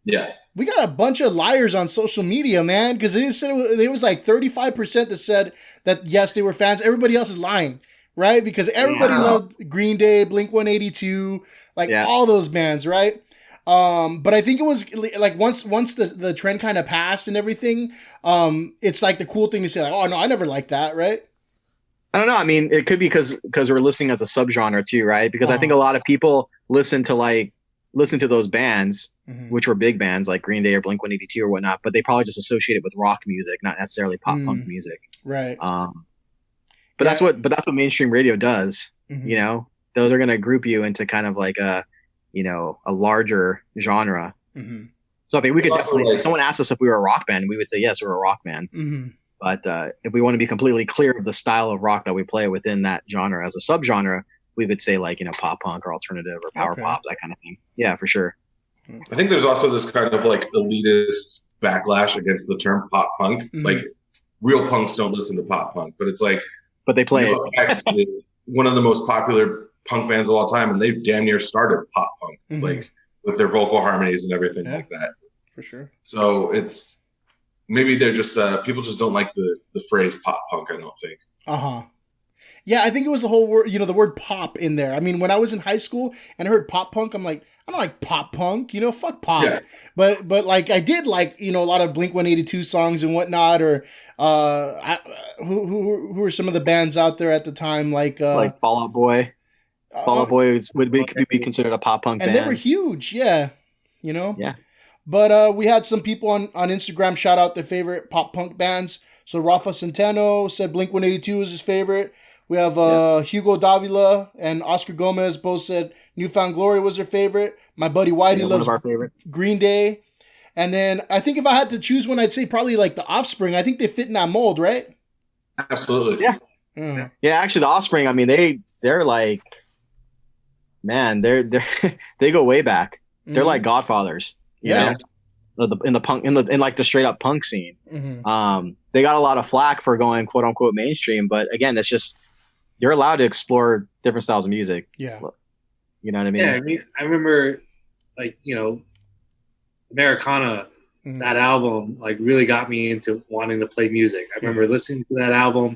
Yeah. We got a bunch of liars on social media, man, because they said there was like 35% that said that yes, they were fans. Everybody else is lying, right? Because everybody loved Green Day, Blink-182, all those bands, right? But I think it was like once the trend kind of passed and everything, it's like the cool thing to say, like, oh no, I never liked that, right? I don't know. I mean, it could be because we're listening as a subgenre too, right? Because I think a lot of people listen to those bands, which were big bands like Green Day or Blink-182 or whatnot, but they probably just associate it with rock music, not necessarily pop punk music, right? But that's what mainstream radio does. They're going to group you into kind of like a larger genre. Mm-hmm. So I mean, we could Also, definitely. like- If someone asked us if we were a rock band, we would say yes, we're a rock band. Mm-hmm. But if we want to be completely clear of the style of rock that we play within that genre as a subgenre, we would say like pop punk or alternative or power Okay. pop, that kind of thing. Yeah, for sure. I think there's also this kind of like elitist backlash against the term pop punk. Mhm. Like real punks don't listen to pop punk, but it's like But they play it. NoFX is one of the most popular punk bands of all time, and they've damn near started pop punk, Mhm. like with their vocal harmonies and everything Yeah. like that. For sure. So it's maybe they're just people just don't like the phrase pop punk. I don't think. Uh-huh. Yeah, I think it was the whole word, the word pop in there. I mean, when I was in high school and I heard pop punk, I'm like, I don't like pop punk, fuck pop. Yeah. But like I did like, a lot of Blink-182 songs and whatnot, or who were some of the bands out there at the time, like Fall Out Boy. Fall Out Boy could be considered a pop punk and band. they were huge, yeah. Yeah. But we had some people on Instagram shout out their favorite pop punk bands. So Rafa Centeno said Blink-182 was his favorite. We have Hugo Davila and Oscar Gomez both said Newfound Glory was their favorite. My buddy Whitey one loves of our favorites. Green Day. And then I think if I had to choose one, I'd say probably like the Offspring. I think they fit in that mold, right? Absolutely. Yeah. Mhm. Yeah, actually, the Offspring. I mean, they're like, man, they're they go way back. They're Mhm. like godfathers. You Yeah. know? In the punk in like the straight up punk scene. Mhm. They got a lot of flack for going quote unquote mainstream, but again, it's just you're allowed to explore different styles of music. Yeah. You know what I mean? Yeah, I mean, I remember, like, Americana, Mhm. that album, like, really got me into wanting to play music. I remember listening to that album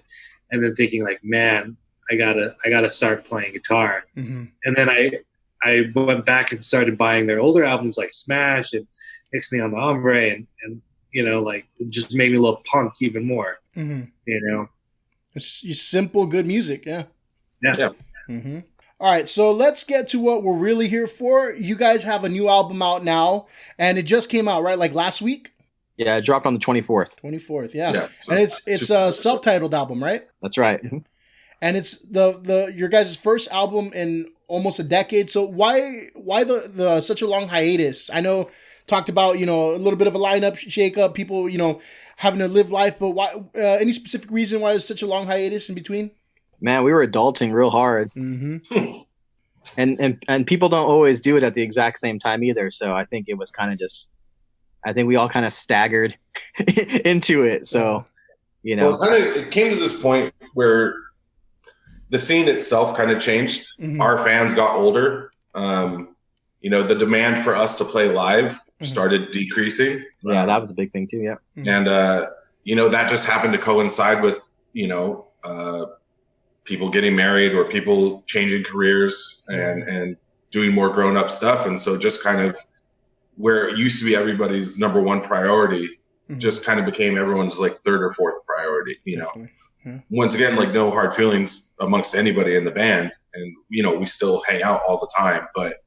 and then thinking, like, man, I gotta start playing guitar. Mhm. And then I went back and started buying their older albums, like Smash and Ixnay on the Hombre, and like, it just made me love punk even more. Mhm. It's Simple, good music. Yeah. Yeah. Mm-hmm. All right, so let's get to what we're really here for. You guys have a new album out now, and it just came out, right? Like last week, Yeah, it dropped on the 24th. 24th. Yeah, Yeah. and it's a self-titled album, right? That's right. And it's the your guys' first album in almost a decade. So why the such a long hiatus? I know talked about a little bit of a lineup shakeup, people having to live life, but why? Any specific reason why there's such a long hiatus in between? Man, we were adulting real hard. Mm-hmm. And people don't always do it at the exact same time either. So I think it was kind of I think we all kind of staggered into it. So, Well, it came to this point where the scene itself kind of changed. Mhm. Our fans got older. The demand for us to play live started decreasing. yeah, that was a big thing too. Yeah. And that just happened to coincide with people getting married or people changing careers and doing more grown up stuff. And so just kind of where it used to be everybody's number one priority Mhm. just kind of became everyone's like third or fourth priority. Definitely. Once again, like no hard feelings amongst anybody in the band, and we still hang out all the time. But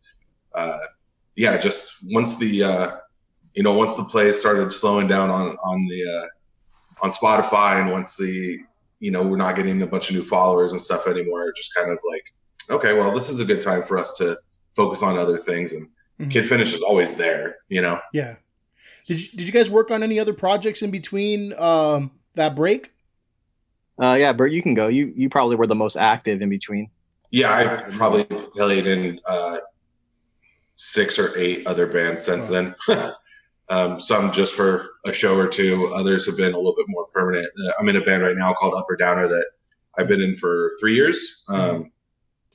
just once the once the plays started slowing down on Spotify, and once we're not getting a bunch of new followers and stuff anymore, just kind of like, okay, well, this is a good time for us to focus on other things. And Mhm. Kid Finish is always there, Yeah. Did you guys work on any other projects in between that break? Yeah, Bert, you can go. You probably were the most active in between. Yeah, I probably played in 6 or 8 other bands since then. Some just for a show or two. Others have been a little bit more permanent. I'm in a band right now called Up or Downer that I've been in for 3 years.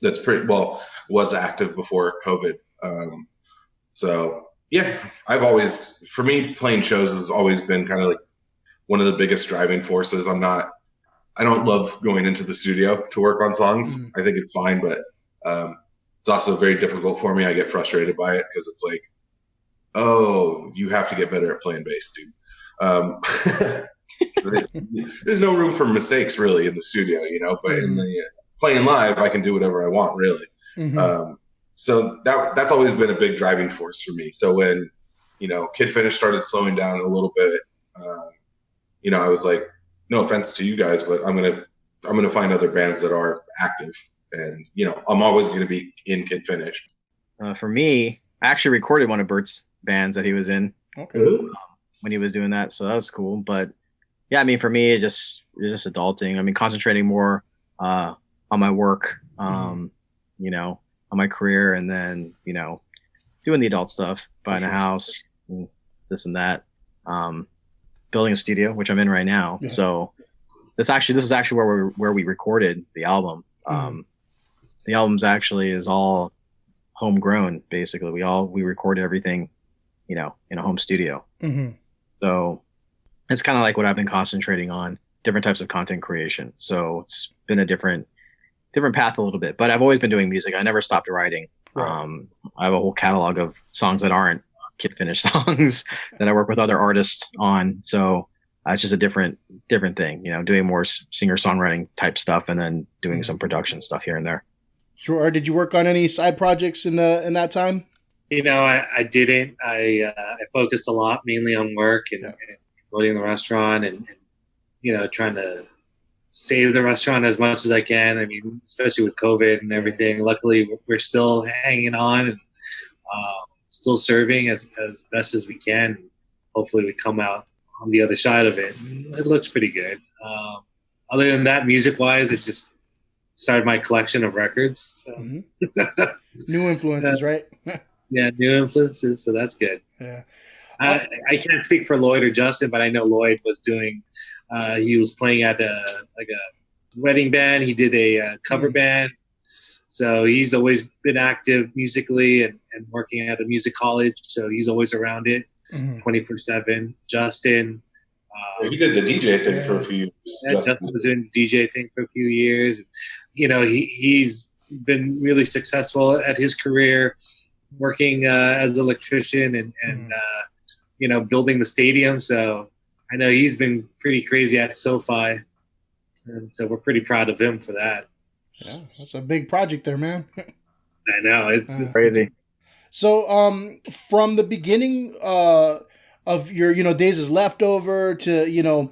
That's was active before COVID. So yeah, for me, playing shows has always been kind of like one of the biggest driving forces. I don't love going into the studio to work on songs. Mhm. I think it's fine, but it's also very difficult for me. I get frustrated by it because it's like, oh, you have to get better at playing bass, dude. There's no room for mistakes really in the studio, but in the playing live, I can do whatever I want really. Mhm. So that's always been a big driving force for me. So when, Kid Finish started slowing down a little bit, I was like, no offense to you guys, but I'm gonna find other bands that are active, and I'm always gonna be in Kid Finish. for me, I actually recorded one of Bert's bands that he was in Okay. when he was doing that, so that was cool. But yeah, I mean, for me, it's just adulting. I mean, concentrating more on my work, you know, on my career, and then doing the adult stuff, buying a house, and this and that, building a studio, which I'm in right now. Yeah. So this is actually where we recorded the album. The album's actually is all homegrown. Basically, we recorded everything, in a home studio. So it's kind of like what I've been concentrating on, different types of content creation. So it's been a different path a little bit, but I've always been doing music. I never stopped writing. Right. I have a whole catalog of songs that aren't Kid Finished songs that I work with other artists on. So it's just a different thing, doing more singer-songwriting type stuff, and then doing some production stuff here and there. Sure. Did you work on any side projects in that time? I didn't. I focused a lot mainly on work and promoting the restaurant and trying to save the restaurant as much as I can. I mean, especially with COVID and everything. Luckily, we're still hanging on and still serving as best as we can. Hopefully, we come out on the other side of it. It looks pretty good. Other than that, music-wise, it just started my collection of records. So. New influences, right? Yeah, new influences. So that's good. Yeah. I can't speak for Lloyd or Justin, but I know Lloyd was doing. He was playing at a wedding band. He did a cover band. So he's always been active musically and working at a music college. So he's always around it 24/7. Justin. He did the DJ thing for a few years. Yeah, Justin was doing the DJ thing for a few years. He's been really successful at his career, working as an electrician and building the stadium. So I know he's been pretty crazy at SoFi, and so we're pretty proud of him for that. Yeah, that's a big project there, man. I know it's Crazy. So, from the beginning of your days as Leftover to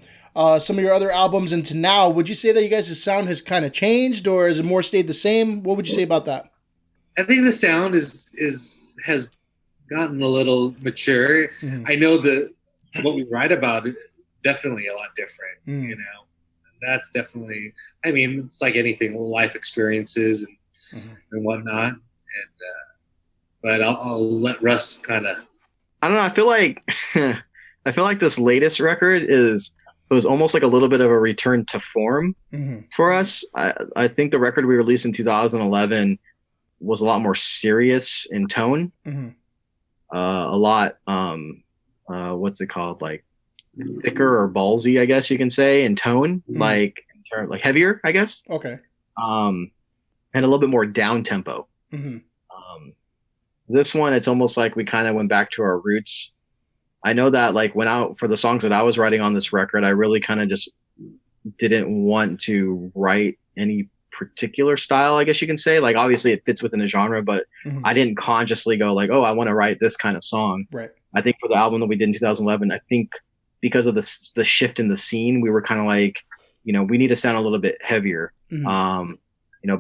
some of your other albums and to now, would you say that you guys' sound has kind of changed, or has it more stayed the same? What would you say about that? I think the sound has gotten a little mature. I know that what we write about is definitely a lot different. That's definitely. I mean, it's like anything, life experiences and whatnot. And but I'll let Russ kind of. I don't know. I feel like this latest record was almost like a little bit of a return to form for us. I think the record we released in 2011 was a lot more serious in tone. A lot, what's it called? Like thicker or ballsy, I guess you can say, in tone, like heavier, I guess. Okay. And a little bit more down tempo. This one, it's almost like we kind of went back to our roots. I know that for the songs that I was writing on this record, I really kind of just didn't want to write any particular style, I guess you can say. Like, obviously it fits within the genre, but I didn't consciously go like, oh, I want to write this kind of song. Right. I think for the album that we did in 2011, I think because of the shift in the scene, we were kind of like, we need to sound a little bit heavier.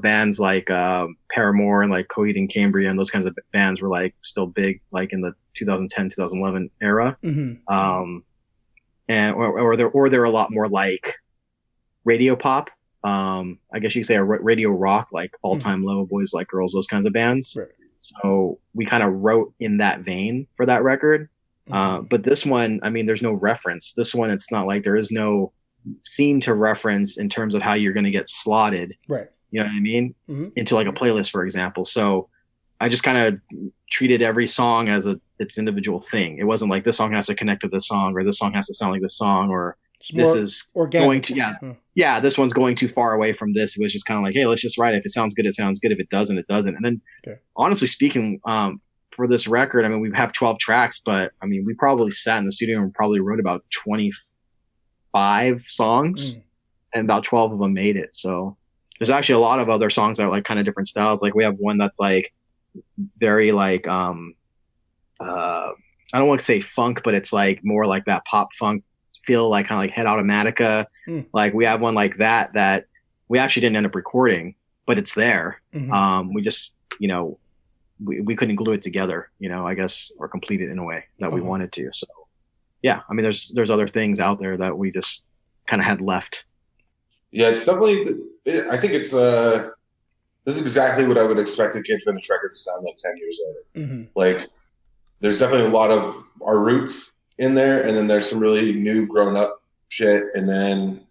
Bands like Paramore and like Coheed and Cambria and those kinds of bands were like still big, like in the 2010, 2011 era. And they're a lot more like radio pop. I guess you could say a radio rock, like All Time Low, Boys Like Girls, those kinds of bands. Right. So we kind of wrote in that vein for that record. But this one, I mean, there's no reference. This one, it's not like there is no scene to reference in terms of how you're going to get slotted. Right. You know what I mean? Into like a playlist, for example. So I just kind of treated every song as its individual thing. It wasn't like this song has to connect to this song, or this song has to sound like this song, or this is organic. going to, this one's going too far away from this. It was just kind of like, hey, let's just write it. If it sounds good, it sounds good. If it doesn't, it doesn't. And then honestly speaking, for this record, I mean, we have 12 tracks, but I mean, we probably sat in the studio and probably wrote about 25 songs and about 12 of them made it. So there's actually a lot of other songs that are like kind of different styles. Like we have one that's like very like, I don't want to say funk, but it's like more like that pop funk feel, like kind of like Head Automatica. Like we have one like that we actually didn't end up recording, but it's there. We just, we couldn't glue it together, I guess, or complete it in a way that we wanted to. So yeah, I mean, there's other things out there that we just kind of had left. Yeah, it's definitely. I think it's this is exactly what I would expect a Kid Finish record to sound like 10 years later. Mm-hmm. Like, there's definitely a lot of our roots in there, and then there's some really new, grown up shit, and then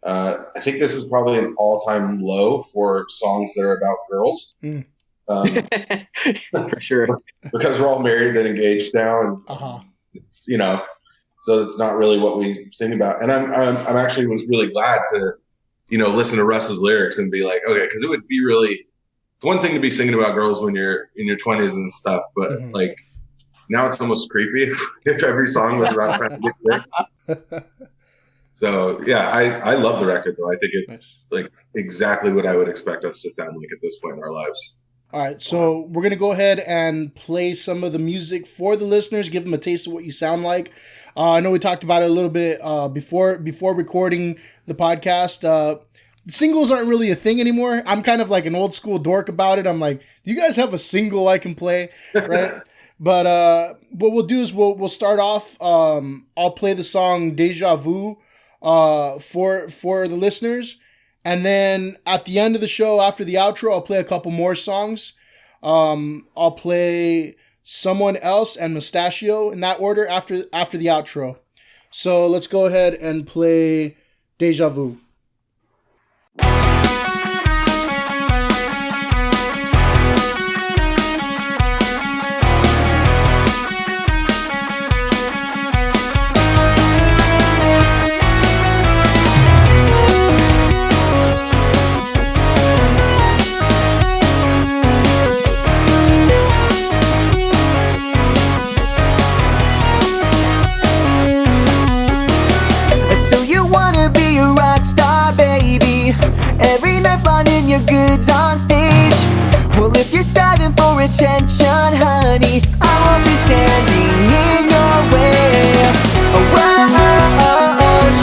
I think this is probably an all-time low for songs that are about girls. Mm. For sure, because we're all married and engaged now, and so it's not really what we sing about. And I'm actually was really glad to listen to Russ's lyrics and be like, okay, because it would be really, it's one thing to be singing about girls when you're in your 20s and stuff, but like now it's almost creepy if every song was about trying to get clicks. So yeah, I love the record though. I think it's like exactly what I would expect us to sound like at this point in our lives. All right, so we're going to go ahead and play some of the music for the listeners, give them a taste of what you sound like. I know we talked about it a little bit before recording the podcast. Singles aren't really a thing anymore. I'm kind of like an old school dork about it. I'm like, do you guys have a single I can play? Right? But what we'll do is we'll start off. I'll play the song Deja Vu for the listeners. And then at the end of the show, after the outro, I'll play a couple more songs. I'll play Someone Else and Mustachio in that order after the outro. So let's go ahead and play Deja Vu. Your goods on stage. Well, if you're striving for attention, honey, I won't be standing in your way. Whoa,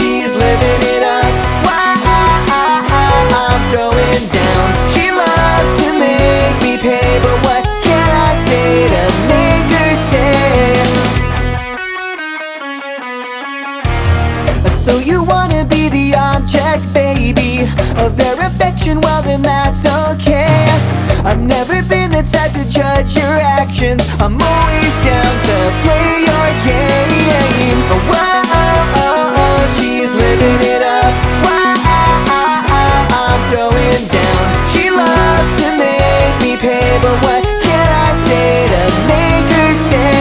she's living it up. Wow, I'm going down. She loves to make me pay, but what can I say to make her stay? So you wanna be the object, baby, of their affection? Well, then that's okay. I've never been the type to judge your actions. I'm always down to play your games. Whoa, she's living it up. Wow, I'm going down. She loves to make me pay, but what can I say to make her stay?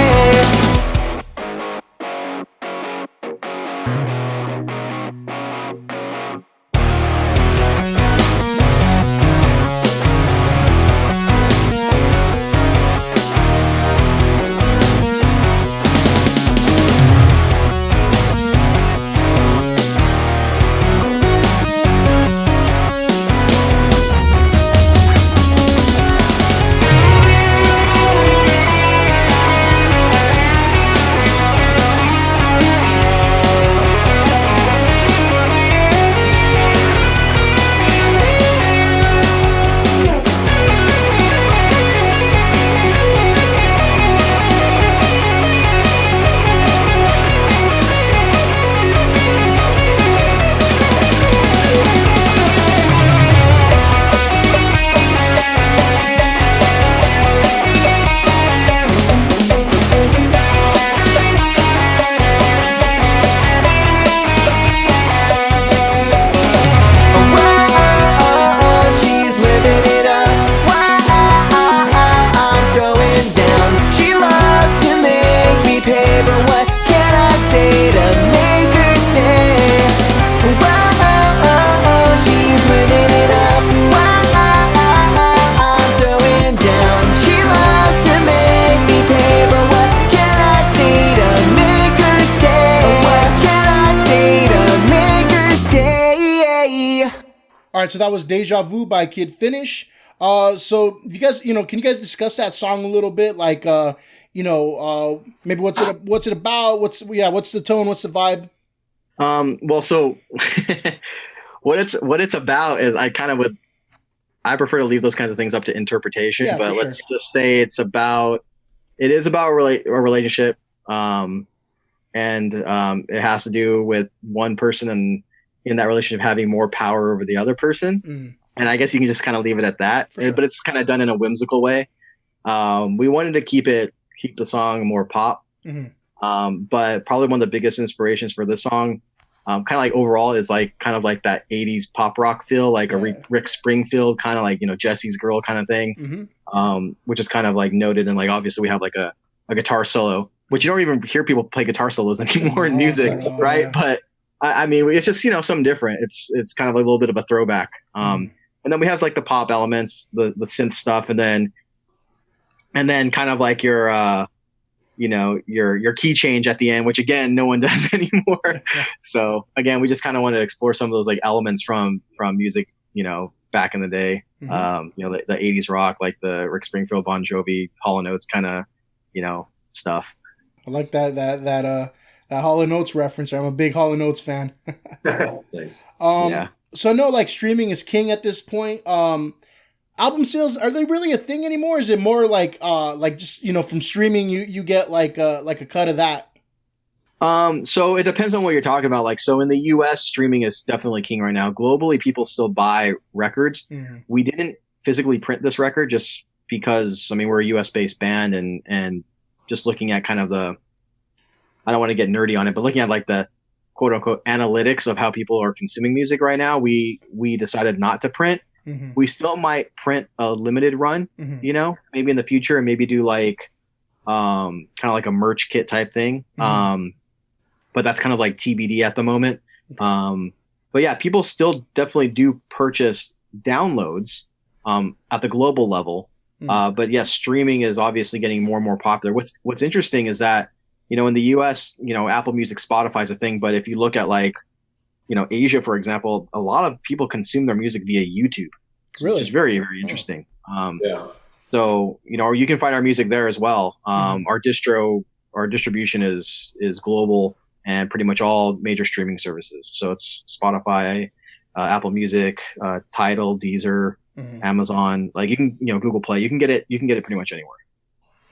All right, so that was Deja Vu by Kid Finish. So if you guys, can you guys discuss that song a little bit? Like, maybe what's it about? What's the tone? What's the vibe? Well, so what it's about is I kind of would I prefer to leave those kinds of things up to interpretation. Yeah, but for let's just say it is about a relationship, and it has to do with one person and in that relationship having more power over the other person. Mm. And I guess you can just kind of leave it at that. Sure. But it's kind of done in a whimsical way. We wanted to keep the song more pop. Mm-hmm. But probably one of the biggest inspirations for this song, kind of like overall, is like kind of like that 80s pop rock feel, like a Rick Springfield kind of like, Jesse's Girl kind of thing. Mm-hmm. Which is kind of like noted. And like, obviously we have like a guitar solo, which you don't even hear people play guitar solos anymore in music. Right. Yeah. But I mean, it's just, something different. It's kind of a little bit of a throwback. And then we have like the pop elements, the synth stuff, and then kind of like your key change at the end, which again, no one does anymore. So again, we just kind of wanted to explore some of those like elements from music, back in the day. Mm-hmm. The 80s rock, like the Rick Springfield, Bon Jovi, Hall & Oates kind of, stuff. I like that Hall & Oates reference. I'm a big Hall & Oates fan. Nice. Yeah. So I know like streaming is king at this point. Album sales, are they really a thing anymore? Is it more like just, from streaming you get like a cut of that? So it depends on what you're talking about. Like, so in the US, streaming is definitely king right now. Globally, people still buy records. Mm-hmm. We didn't physically print this record just because, we're a US based band and just looking at kind of I don't want to get nerdy on it, but looking at like the quote unquote analytics of how people are consuming music right now, we decided not to print. Mm-hmm. We still might print a limited run, mm-hmm. Maybe in the future, and maybe do like kind of like a merch kit type thing. Mm-hmm. But that's kind of like TBD at the moment. Okay. But yeah, people still definitely do purchase downloads at the global level. Mm-hmm. But yes, streaming is obviously getting more and more popular. What's interesting is that, in the US, Apple Music, Spotify is a thing. But if you look at like, Asia, for example, a lot of people consume their music via YouTube. Really? Which is very, very interesting. Yeah. So, you can find our music there as well. Our distribution is global and pretty much all major streaming services. So it's Spotify, Apple Music, Tidal, Deezer, mm-hmm. Amazon. Like you can, Google Play. You can get it pretty much anywhere.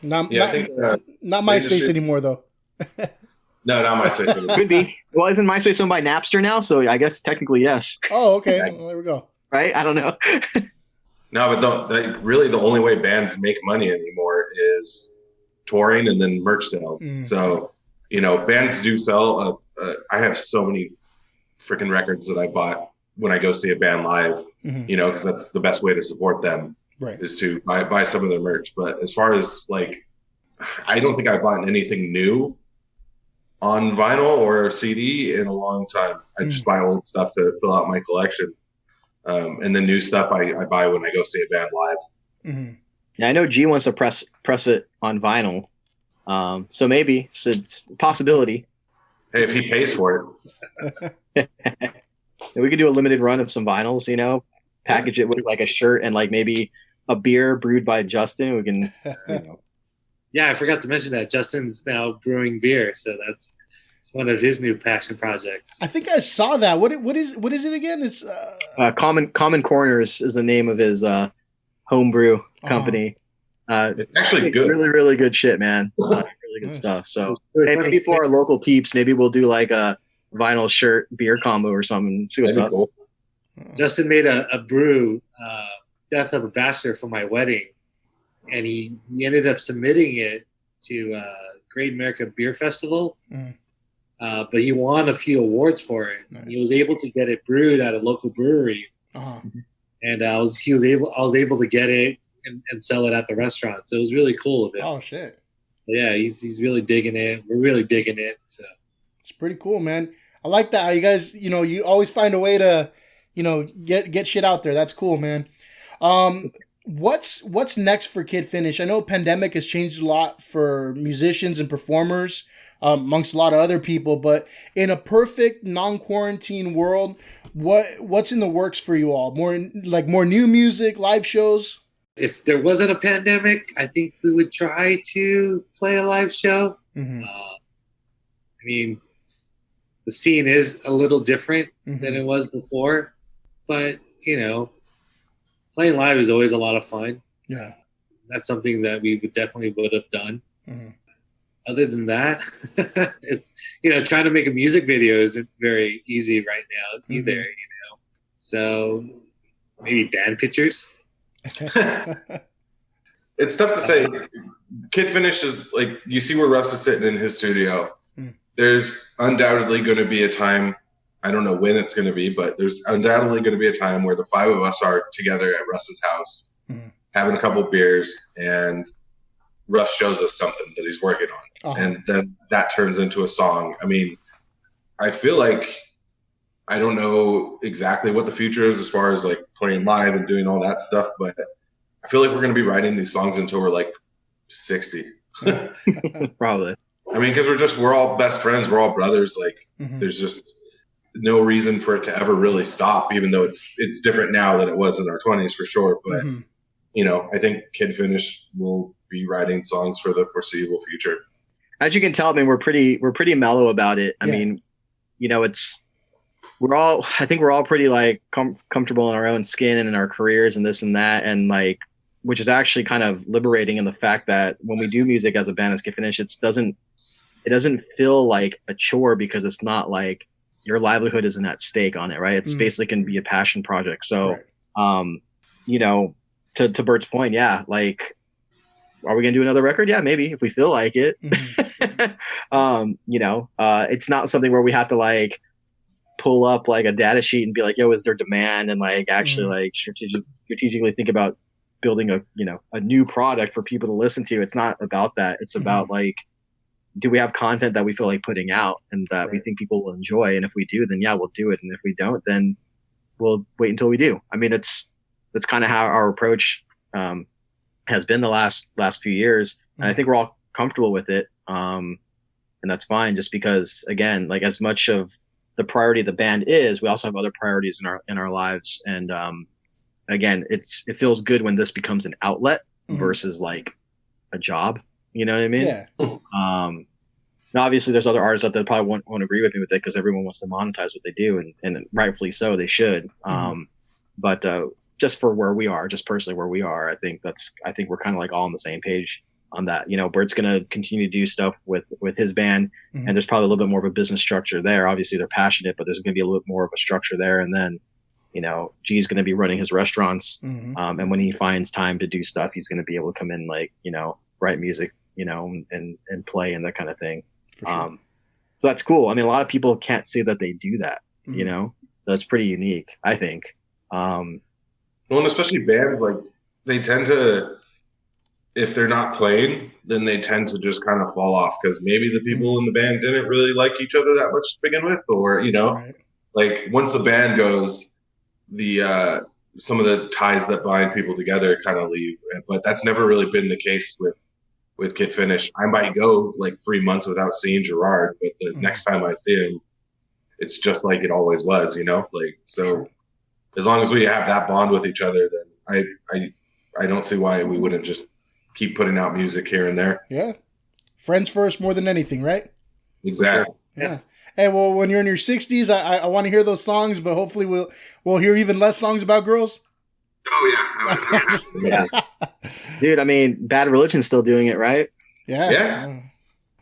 Not MySpace anymore though. No, not MySpace. Could be. Well, isn't MySpace owned by Napster now? So I guess technically yes. Oh, okay. Well, there we go. Right? I don't know. No, but really the only way bands make money anymore is touring and then merch sales. Mm. So, bands do sell. I have so many freaking records that I bought when I go see a band live, mm-hmm. Because that's the best way to support them, right, is to buy some of their merch. But as far as like, I don't think I've bought anything new on vinyl or CD in a long time. I just buy old stuff to fill out my collection. And the new stuff I buy when I go see a band live. Mm-hmm. Yeah, I know G wants to press it on vinyl. So maybe it's a possibility. Hey, if he pays for it. We could do a limited run of some vinyls, package it with like a shirt and like maybe a beer brewed by Justin. We can, Yeah, I forgot to mention that Justin's now brewing beer, so it's one of his new passion projects. I think I saw that. What is it again? It's Common Corners is the name of his homebrew company. it's actually good. Really, really good shit, man. Really good stuff. So hey, maybe for our local peeps, maybe we'll do like a vinyl shirt beer combo or something. See what's up. Cool. Justin made a brew, Death of a Bastard, for my wedding, and he ended up submitting it to Great American Beer Festival. Mm. But he won a few awards for it. Nice. He was able to get it brewed at a local brewery, and I was able to get it and sell it at the restaurant. So it was really cool of him. Oh shit! But yeah, he's really digging it. We're really digging it. So it's pretty cool, man. I like that. How you guys, you always find a way to, get shit out there. That's cool, man. What's next for Kid Finish? I know pandemic has changed a lot for musicians and performers, amongst a lot of other people, but in a perfect non-quarantine world, what's in the works for you all? More new music, live shows? if there wasn't a pandemic, I think we would try to play a live show. Mm-hmm. I mean, the scene is a little different Mm-hmm. than it was before, but you know, playing live is always a lot of fun. Yeah. That's something that we would have done. Mm-hmm. Other than that, it's, trying to make a music video isn't very easy right now either. Mm-hmm. So maybe band pictures. It's tough to say. Kid Finish is like, you see where Russ is sitting in his studio. Mm. There's undoubtedly going to be a time, I don't know when it's going to be, but there's undoubtedly going to be a time where the five of us are together at Russ's house, having a couple beers, and Russ shows us something that he's working on. And then that turns into a song. I mean, I feel like, I don't know exactly what the future is as far as like playing live and doing all that stuff, but I feel like we're going to be writing these songs until we're like 60. Probably. I mean, because we're all best friends. We're all brothers. Like, there's just no reason for it to ever really stop, even though it's different now than it was in our 20s for sure. But, I think Kid Finish will be writing songs for the foreseeable future. As you can tell, I mean, we're pretty mellow about it. I mean, I think we're all pretty like comfortable in our own skin and in our careers and this and that. And like, which is actually kind of liberating in the fact that when we do music as a band as Kid Finish, it doesn't feel like a chore, because it's not like your livelihood isn't at stake on it. Right. It's basically can be a passion project. So, to Bert's point, yeah, like, are we going to do another record? Yeah, maybe, if we feel like it. It's not something where we have to like pull up like a data sheet and be like, yo, is there demand? And like actually like strategically think about building a new product for people to listen to. It's not about that. It's about like, do we have content that we feel like putting out and that we think people will enjoy? And if we do, then yeah, we'll do it. And if we don't, then we'll wait until we do. I mean, that's kind of how our approach has been the last few years. And I think we're all comfortable with it. And that's fine, just because, again, like, as much of the priority of the band is, we also have other priorities in our lives. And again, it feels good when this becomes an outlet versus like a job. You know what I mean? Yeah. Now, obviously, there's other artists out there that probably won't agree with me with it, because everyone wants to monetize what they do, and rightfully so, they should. But just for where we are, just personally where we are, I think we're kind of like all on the same page on that. Bert's going to continue to do stuff with his band, and there's probably a little bit more of a business structure there. Obviously, they're passionate, but there's going to be a little bit more of a structure there. And then, G's going to be running his restaurants, and when he finds time to do stuff, he's going to be able to come in, like, write music, and play and that kind of thing. Sure. So that's cool. I mean, a lot of people can't say that they do that, that's pretty unique, I think. Well, and especially bands, like, they tend to, if they're not playing, then they tend to just kind of fall off, because maybe the people in the band didn't really like each other that much to begin with, or, like, once the band goes, the some of the ties that bind people together kind of leave. But that's never really been the case with Kid Finish. I might go like 3 months without seeing Gerard, but the next time I see him, it's just like it always was, like, so as long as we have that bond with each other, then I don't see why we wouldn't just keep putting out music here and there. Yeah. Friends first more than anything, right? Exactly. Yeah. Hey, well, when you're in your 60s, I want to hear those songs, but hopefully we'll hear even less songs about girls. Oh, yeah. Dude, I mean, Bad Religion's still doing it, right? Yeah.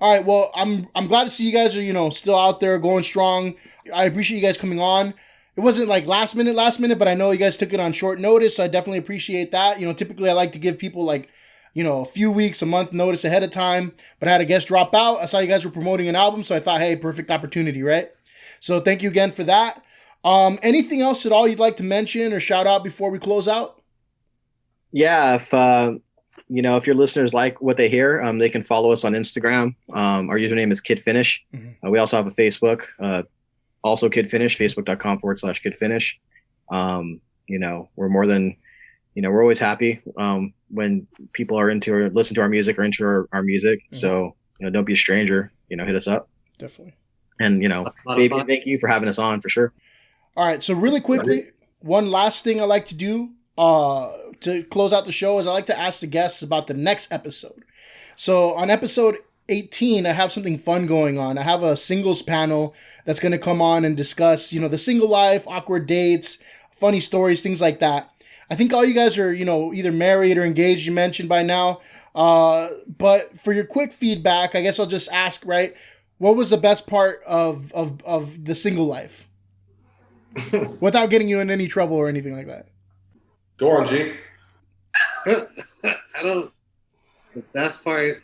All right, well, I'm glad to see you guys are, still out there going strong. I appreciate you guys coming on. It wasn't like last minute, but I know you guys took it on short notice, so I definitely appreciate that. Typically I like to give people like, a few weeks, a month notice ahead of time, but I had a guest drop out. I saw you guys were promoting an album, so I thought, hey, perfect opportunity, right? So thank you again for that. Anything else at all you'd like to mention or shout out before we close out? Yeah, if your listeners like what they hear, they can follow us on Instagram. Our username is Kid Finish. We also have a Facebook, also Kid Finish, facebook.com/Kid Finish. We're more than, we're always happy when people are into or listen to our music or into our music. So, don't be a stranger, hit us up. Definitely. And, maybe thank you for having us on, for sure. All right. So really quickly, one last thing I like to do to close out the show is I like to ask the guests about the next episode. So on episode 18, I have something fun going on. I have a singles panel that's going to come on and discuss, the single life, awkward dates, funny stories, things like that. I think all you guys are, either married or engaged, you mentioned by now. But for your quick feedback, I guess I'll just ask, right? What was the best part of the single life? Without getting you in any trouble or anything like that. Go on, G. The best part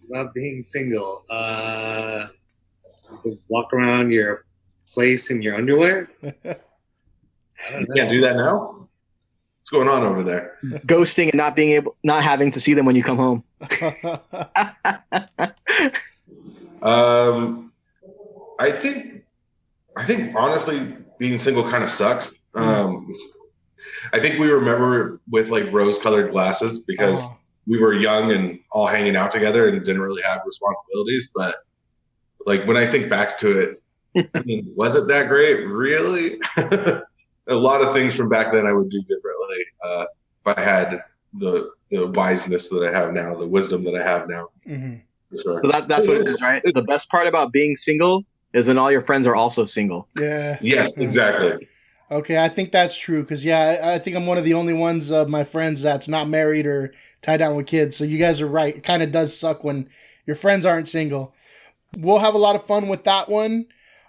about being single, walk around your place in your underwear. I don't know. Can't do that now? What's going on over there? Ghosting and not having to see them when you come home. I think honestly being single kind of sucks. I think we remember with like rose-colored glasses because we were young and all hanging out together and didn't really have responsibilities. But like when I think back to it, I mean, was it that great? Really? A lot of things from back then I would do differently if I had the wiseness that I have now, the wisdom that I have now. Mm-hmm. For sure. So that's what it is, right? The best part about being single is when all your friends are also single. Yeah. Yes, exactly. Okay, I think that's true because, I think I'm one of the only ones of my friends that's not married or tied down with kids. So you guys are right. It kind of does suck when your friends aren't single. We'll have a lot of fun with that one.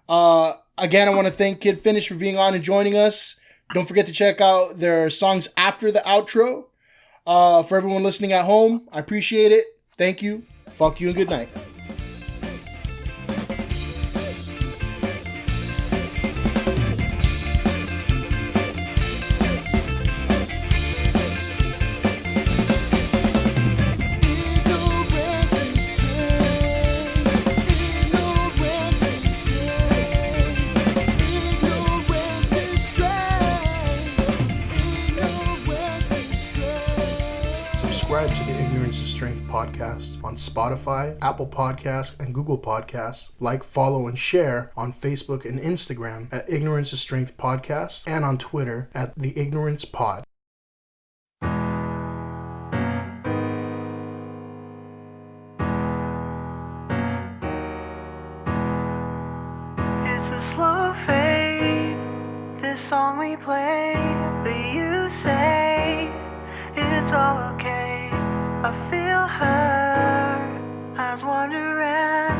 Again, I want to thank Kid Finish for being on and joining us. Don't forget to check out their songs after the outro. For everyone listening at home, I appreciate it. Thank you. Fuck you and good night. Subscribe to the Ignorance is Strength podcast on Spotify, Apple Podcasts, and Google Podcasts. Like, follow, and share on Facebook and Instagram at Ignorance is Strength Podcast and on Twitter at The Ignorance Pod. It's a slow fade, this song we play, but you say it's all okay. I feel her eyes wondering,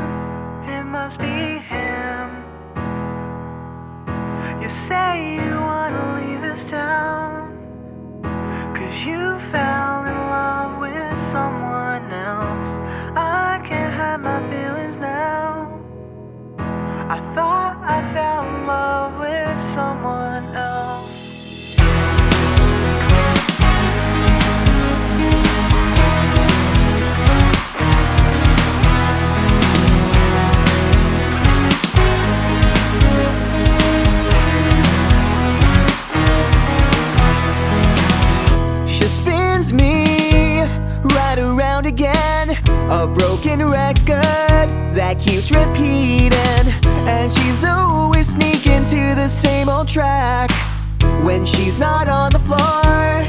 it must be him. You say you wanna leave this town, 'cause you fell in love with someone else. I can't hide my feelings now. I thought I fell in love with someone else. She spins me right around again, a broken record that keeps repeating, and she's always sneaking to the same old track. When she's not on the floor,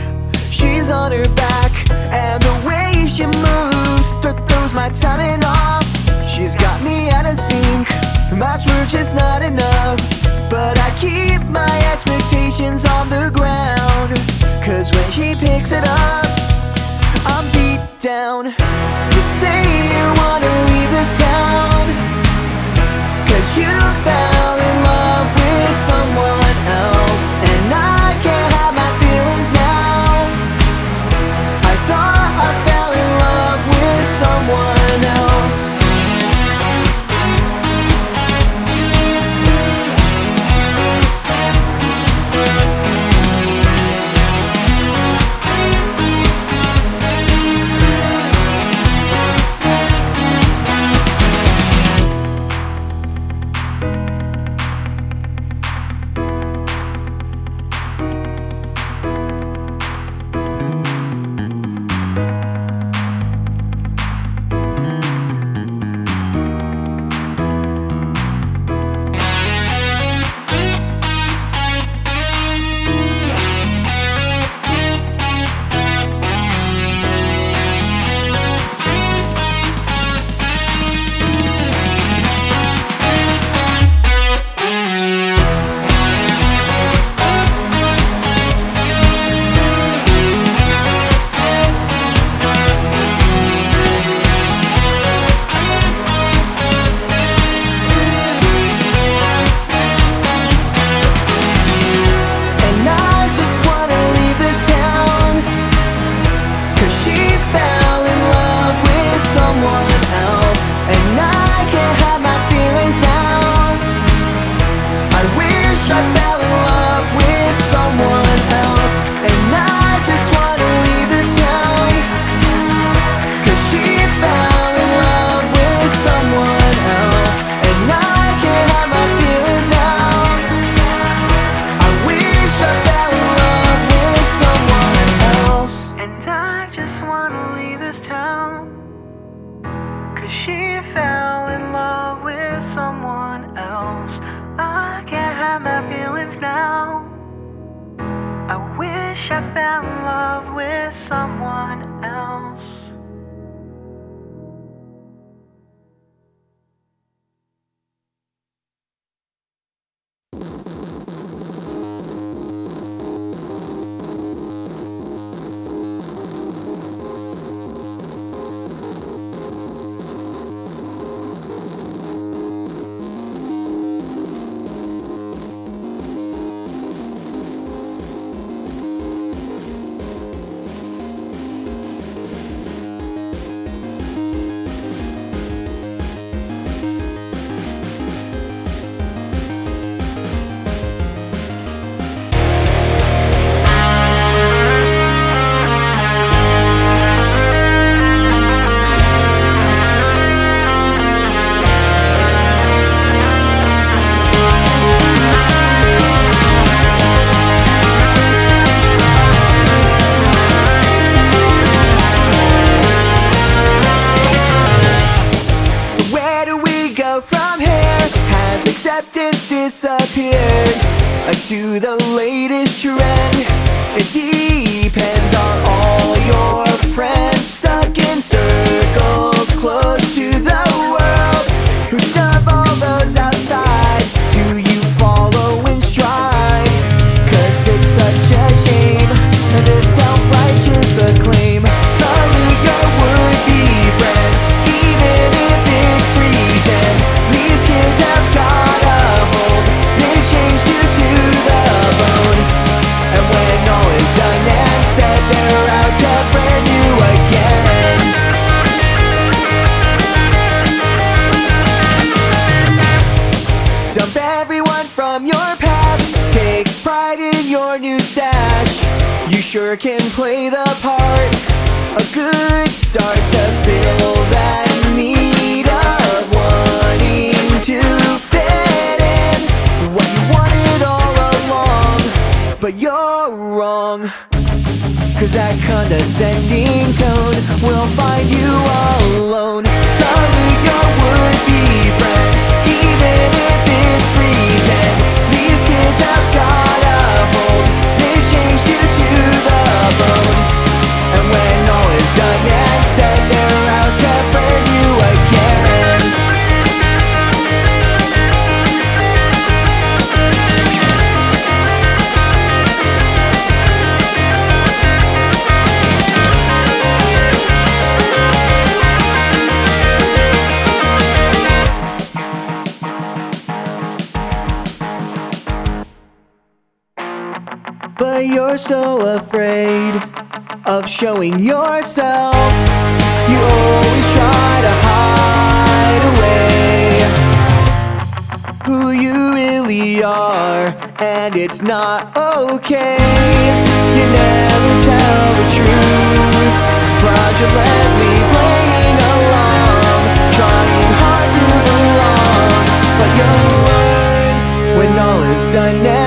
she's on her back, and the way she moves throws my timing off. She's got me out of sync, my swerve's just not enough, but I keep my expectations on the ground, 'cause when she picks it up, I'm beat down. You say you wanna leave this town, 'cause you fell in love with someone else, and I can't hide my feelings now. I thought I fell in love with someone else. wish I fell in love with someone else. Acceptance disappeared to the latest trend. It depends. Are all your friends stuck in circles close to the world? Who stop all those outside? Do you follow in stride? 'Cause it's such a shame, this self-righteous acclaim. Salute your would-be friends, even if it's freezing. These kids have got a hold, they changed you to the bone. And when all is done and said, they're out to burn you again. Dump everyone from your past, take pride in your new stash. You sure can play the part, a good start to fill that need of wanting to fit in. What you wanted all along, but you're wrong. 'Cause that condescending tone will find you alone. Salute your would-be friends, even if it's freezing. These kids have got a hold, they changed you to the bone. And when all is done and said, they're out to burn you again. But you're so afraid of showing yourself. You always try to hide away who you really are, and it's not okay. You never tell the truth, fraudulently playing along, trying hard to belong. But you'll learn when all is done now.